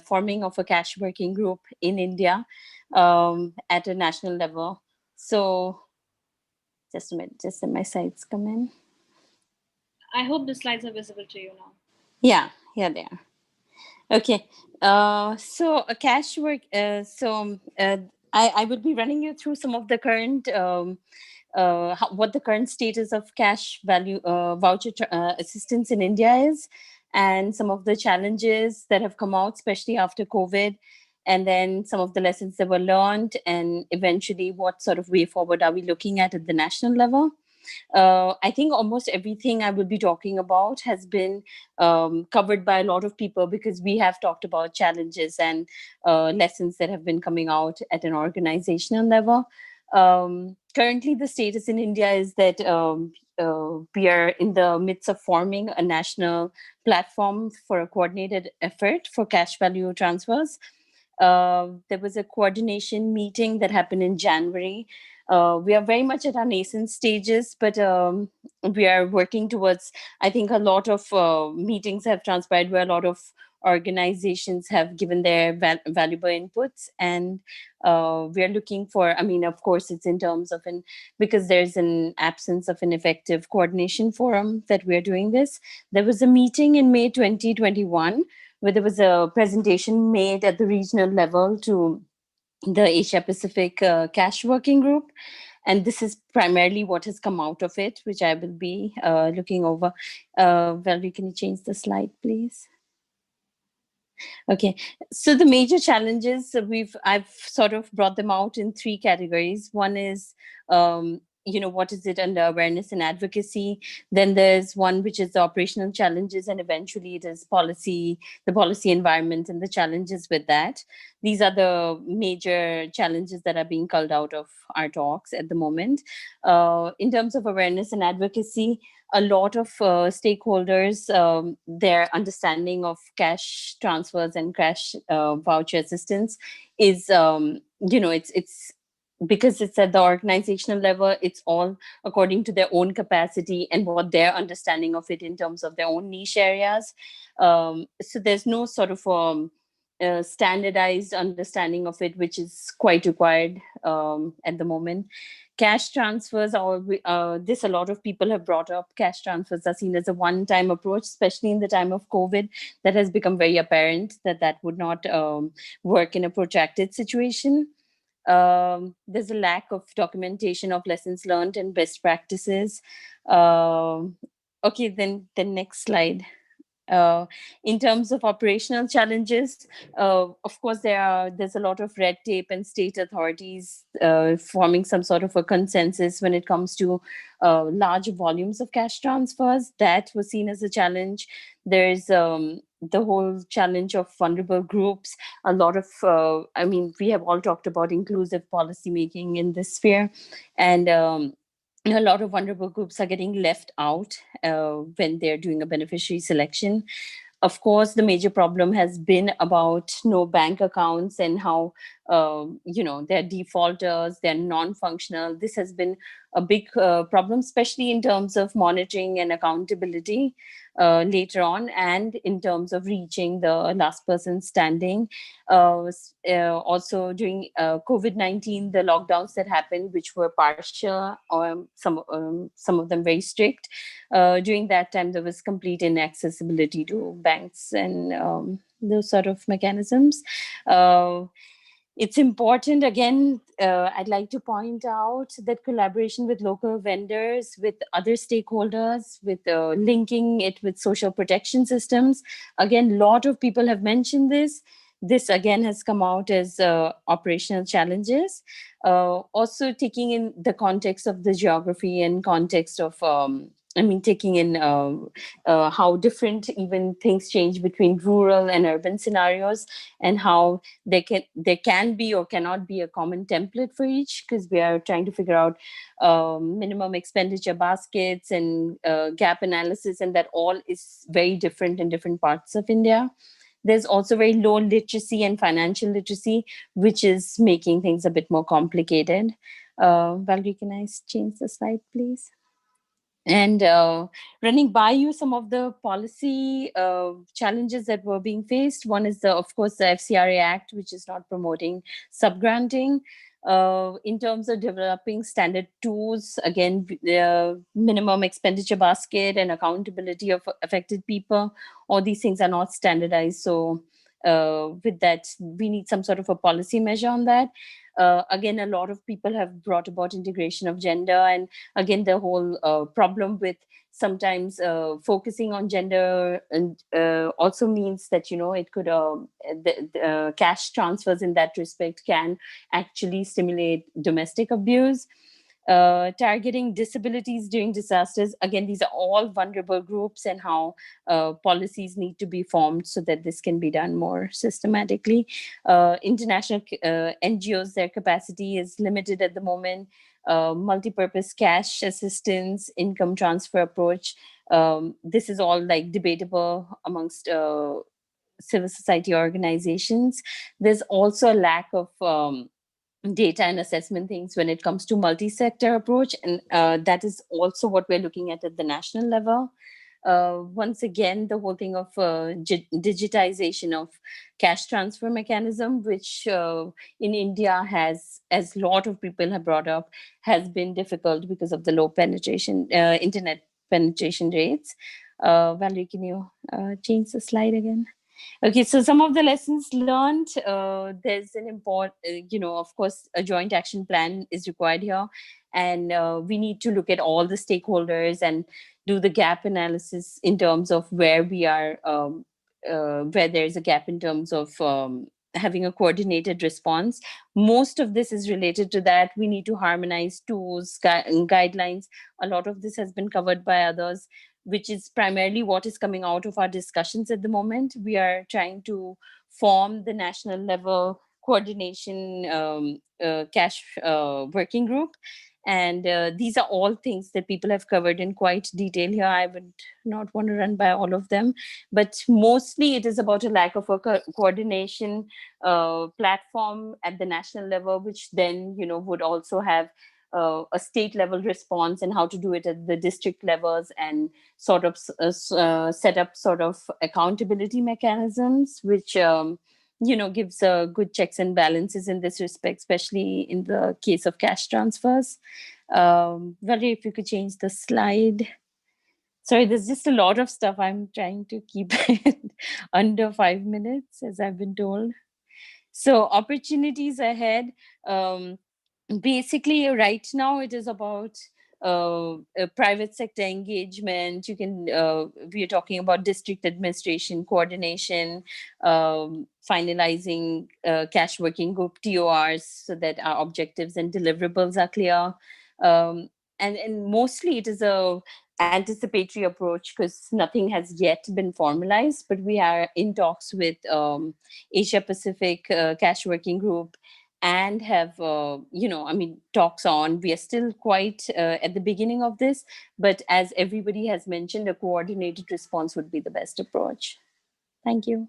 forming of a cash working group in India at a national level. So just a minute, just let my slides come in. I hope the slides are visible to you now. Yeah, they are. Okay, so a cash work, I will be running you through some of the current, what the current status of cash value voucher assistance in India is, and some of the challenges that have come out, especially after COVID, and then some of the lessons that were learned, and eventually what sort of way forward are we looking at the national level. I think almost everything I will be talking about has been covered by a lot of people because we have talked about challenges and lessons that have been coming out at an organizational level. Currently, the status in India is that we are in the midst of forming a national platform for a coordinated effort for cash value transfers. There was a coordination meeting that happened in January. We are very much at our nascent stages, but we are working towards, I think a lot of meetings have transpired where a lot of organizations have given their valuable inputs, and we are looking for, I mean, of course, it's in terms of, because there's an absence of an effective coordination forum that we're doing this. There was a meeting in May 2021 where there was a presentation made at the regional level to the Asia Pacific Cash Working Group. And this is primarily what has come out of it, which I will be looking over. Valerie, can you change the slide, please? Okay, so the major challenges I've sort of brought them out in three categories. One is, what is it under awareness and advocacy? Then there's one which is the operational challenges, and eventually it is the policy environment and the challenges with that. These are the major challenges that are being culled out of our talks at the moment. In terms of awareness and advocacy, a lot of stakeholders, their understanding of cash transfers and cash voucher assistance is, it's because it's at the organizational level, it's all according to their own capacity and what their understanding of it in terms of their own niche areas. So there's no sort of standardized understanding of it, which is quite required at the moment. Cash transfers are, this a lot of people have brought up, cash transfers are seen as a one-time approach, especially in the time of COVID. That has become very apparent that that would not work in a protracted situation. There's a lack of documentation of lessons learned and best practices. Okay, then the next slide. In terms of operational challenges, of course, there's a lot of red tape and state authorities forming some sort of a consensus when it comes to large volumes of cash transfers. That was seen as a challenge. There's the whole challenge of vulnerable groups. A lot of, I mean, we have all talked about inclusive policy making in this sphere, and a lot of vulnerable groups are getting left out when they're doing a beneficiary selection. Of course, the major problem has been about no bank accounts and how, they're defaulters, they're non-functional. This has been a big problem, especially in terms of monitoring and accountability later on, and in terms of reaching the last person standing. Also during COVID-19, the lockdowns that happened, which were partial, or some of them very strict, during that time there was complete inaccessibility to banks and those sort of mechanisms. It's important, again, I'd like to point out that collaboration with local vendors, with other stakeholders, with linking it with social protection systems. Again, a lot of people have mentioned this. This again has come out as operational challenges. Also taking in the context of the geography and context of taking in how different even things change between rural and urban scenarios, and how there can be or cannot be a common template for each, because we are trying to figure out minimum expenditure baskets and gap analysis, and that all is very different in different parts of India. There's also very low literacy and financial literacy, which is making things a bit more complicated. Valerie, can I change the slide, please? And running by you some of the policy challenges that were being faced. One is, of course, the FCRA Act, which is not promoting subgranting. In terms of developing standard tools, again, minimum expenditure basket and accountability of affected people, all these things are not standardized. So with that, we need some sort of a policy measure on that. Again, a lot of people have brought about integration of gender, and again, the whole problem with sometimes focusing on gender and also means that, it could, the cash transfers in that respect can actually stimulate domestic abuse. Targeting disabilities during disasters. Again, these are all vulnerable groups, and how policies need to be formed so that this can be done more systematically. International NGOs, their capacity is limited at the moment. Multi-purpose cash assistance, income transfer approach. This is all like debatable amongst civil society organizations. There's also a lack of data and assessment things when it comes to multi-sector approach, and that is also what we're looking at the national level. Once again, the whole thing of digitization of cash transfer mechanism, which in India has, as a lot of people have brought up, has been difficult because of the low penetration, internet penetration rates. Valerie, can you change the slide again? Okay, so some of the lessons learned, there's an important, of course, a joint action plan is required here. And we need to look at all the stakeholders and do the gap analysis in terms of where we are, where there's a gap in terms of having a coordinated response. Most of this is related to that. We need to harmonize tools, guidelines. A lot of this has been covered by others, which is primarily what is coming out of our discussions at the moment. We are trying to form the national level coordination cash working group. And these are all things that people have covered in quite detail here. I would not want to run by all of them, but mostly it is about a lack of a coordination platform at the national level, which then, would also have a state level response, and how to do it at the district levels, and sort of set up sort of accountability mechanisms, which gives good checks and balances in this respect, especially in the case of cash transfers. Valerie, if you could change the slide. Sorry, there's just a lot of stuff. I'm trying to keep it under 5 minutes, as I've been told. So opportunities ahead. Basically, right now it is about private sector engagement. We are talking about district administration coordination, finalizing cash working group TORs so that our objectives and deliverables are clear. And mostly it is a anticipatory approach because nothing has yet been formalized, but we are in talks with Asia Pacific Cash Working Group and have, talks on. We are still quite at the beginning of this, but as everybody has mentioned, a coordinated response would be the best approach. Thank you.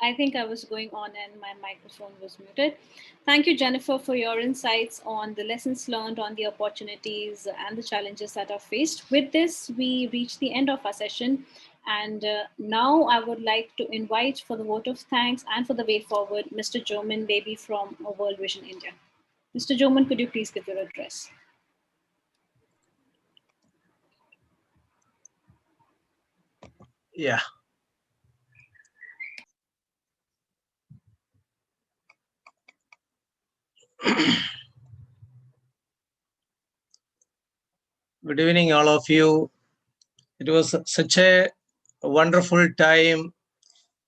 I think I was going on and my microphone was muted. Thank you, Jennifer, for your insights on the lessons learned, on the opportunities and the challenges that are faced. With this, we reach the end of our session. And now I would like to invite for the vote of thanks and for the way forward, Mr. Joman Baby from World Vision India. Mr. Joman, could you please give your address? Yeah. Good evening, all of you. It was such a wonderful time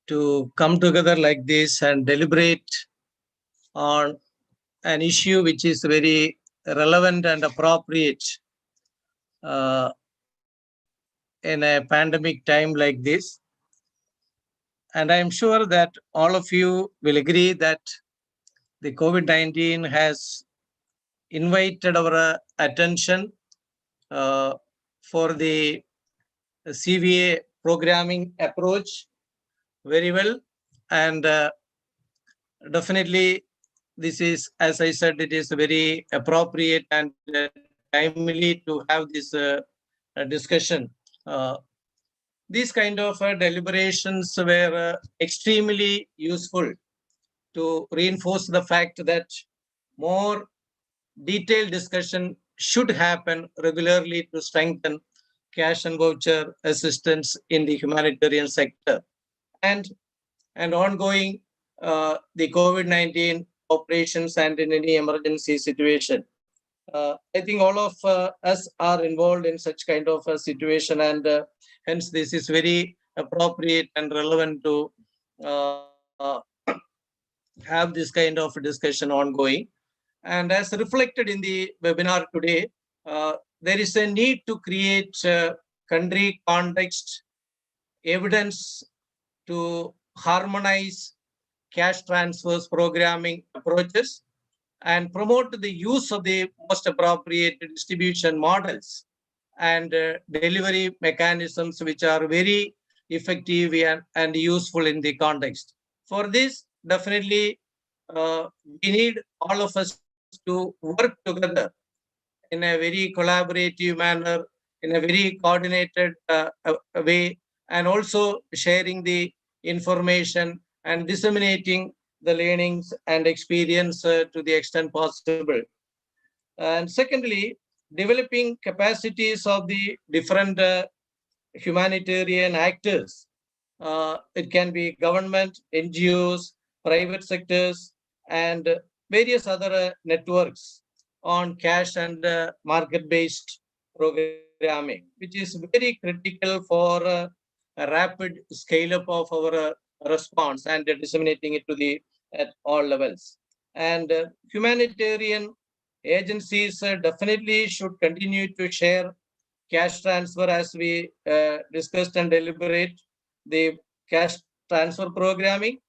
to come together like this and deliberate on an issue which is very relevant and appropriate in a pandemic time like this. And I'm sure that all of you will agree that the COVID-19 has invited our attention for the CVA programming approach very well. And definitely this is, as I said, it is very appropriate and timely to have this discussion. These kind of deliberations were extremely useful to reinforce the fact that more detailed discussion should happen regularly to strengthen cash and voucher assistance in the humanitarian sector and ongoing the COVID-19 operations and in any emergency situation. I think all of us are involved in such kind of a situation, and hence this is very appropriate and relevant to have this kind of discussion ongoing. And as reflected in the webinar today, there is a need to create country context evidence to harmonize cash transfers programming approaches and promote the use of the most appropriate distribution models and delivery mechanisms which are very effective and useful in the context. For this, definitely we need all of us to work together in a very collaborative manner, in a very coordinated way, and also sharing the information and disseminating the learnings and experience to the extent possible. And secondly, developing capacities of the different humanitarian actors. It can be government, NGOs, private sectors, and various other networks on cash and market-based programming, which is very critical for a rapid scale-up of our response and disseminating it to the at all levels. And humanitarian agencies definitely should continue to share cash transfer as we discussed and deliberate the cash transfer programming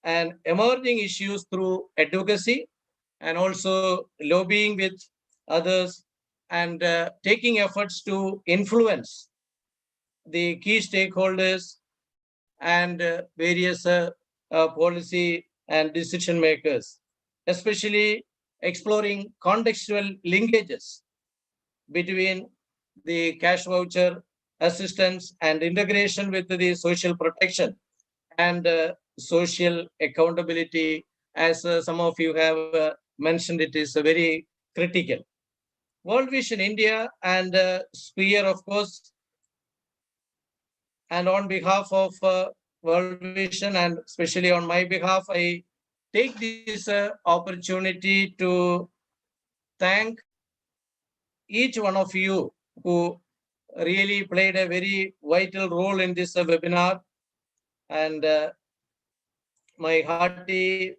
and emerging issues through advocacy and also lobbying with others and taking efforts to influence the key stakeholders and various policy and decision makers, especially exploring contextual linkages between the cash voucher assistance and integration with the social protection and social accountability, as some of you have mentioned, it is very critical. World Vision India and Sphere, of course, and on behalf of World Vision and especially on my behalf, I take this opportunity to thank each one of you who really played a very vital role in this webinar, and my hearty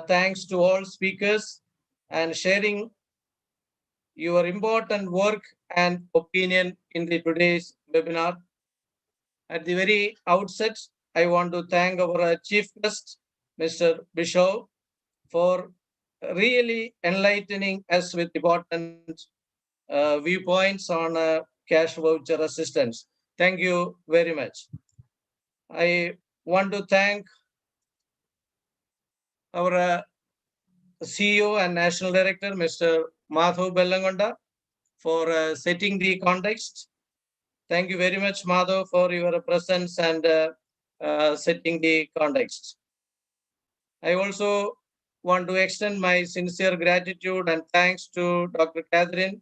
thanks to all speakers and sharing your important work and opinion in the today's webinar. At the very outset, I want to thank our chief guest, Mr. Bishop, for really enlightening us with important viewpoints on cash voucher assistance. Thank you very much. I want to thank our CEO and National Director, Mr. Madhav Bellangonda, for setting the context. Thank you very much, Madhav, for your presence and setting the context. I also want to extend my sincere gratitude and thanks to Dr. Catherine,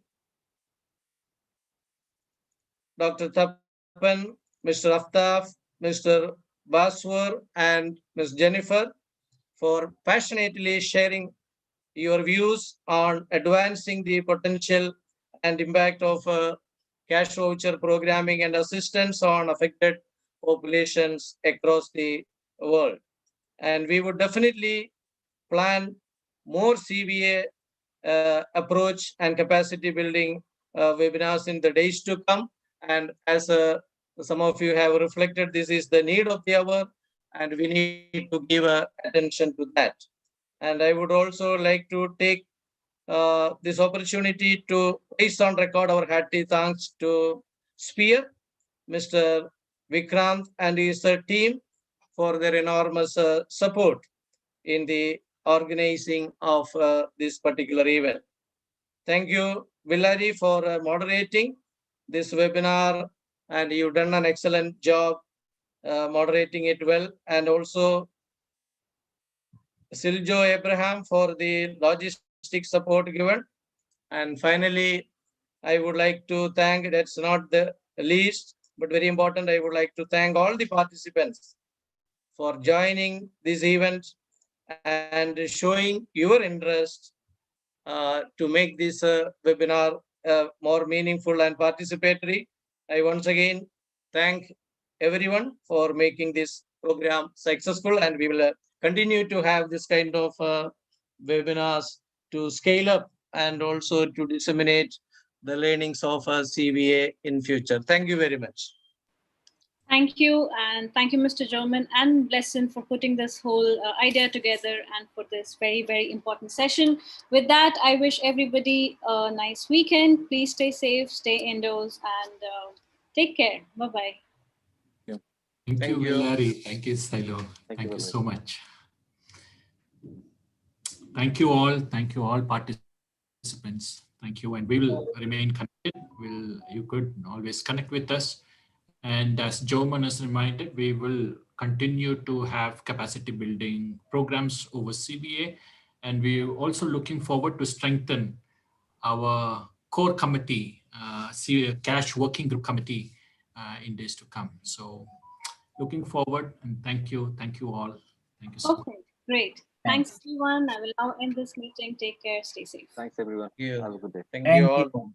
Dr. Tapan, Mr. Aftaf, Mr. Baswar, and Ms. Jennifer for passionately sharing your views on advancing the potential and impact of cash voucher programming and assistance on affected populations across the world. And we would definitely plan more CVA approach and capacity building webinars in the days to come. And as some of you have reflected, this is the need of the hour, and we need to give attention to that. And I would also like to take this opportunity to place on record our hearty thanks to Sphere, Mr. Vikrant and his team for their enormous support in the organizing of this particular event. Thank you, Villari, for moderating this webinar, and you've done an excellent job moderating it well, and also Siljo Abraham for the logistic support given. And finally, I would like to thank, that's not the least, but very important, I would like to thank all the participants for joining this event and showing your interest to make this webinar more meaningful and participatory. I once again thank everyone for making this program successful, and we will continue to have this kind of webinars to scale up and also to disseminate the learnings of CVA in future. Thank you very much. Thank you, and thank you, Mr. German and Blesson, for putting this whole idea together and for this very, very important session. With that, I wish everybody a nice weekend. Please stay safe, stay indoors, and take care. Bye-bye. Thank you, Larry. Thank you, Silo. Thank you so much. Thank you all participants. Thank you, and we will remain connected. You could always connect with us. And as Joman has reminded, we will continue to have capacity building programs over CVA. And we're also looking forward to strengthen our core committee, cash working group committee in days to come. So looking forward, and thank you all. Thank you so much. Great. Thanks everyone. I will now end this meeting. Take care. Stay safe. Thanks everyone. Yeah. Have a good day. Thank you all.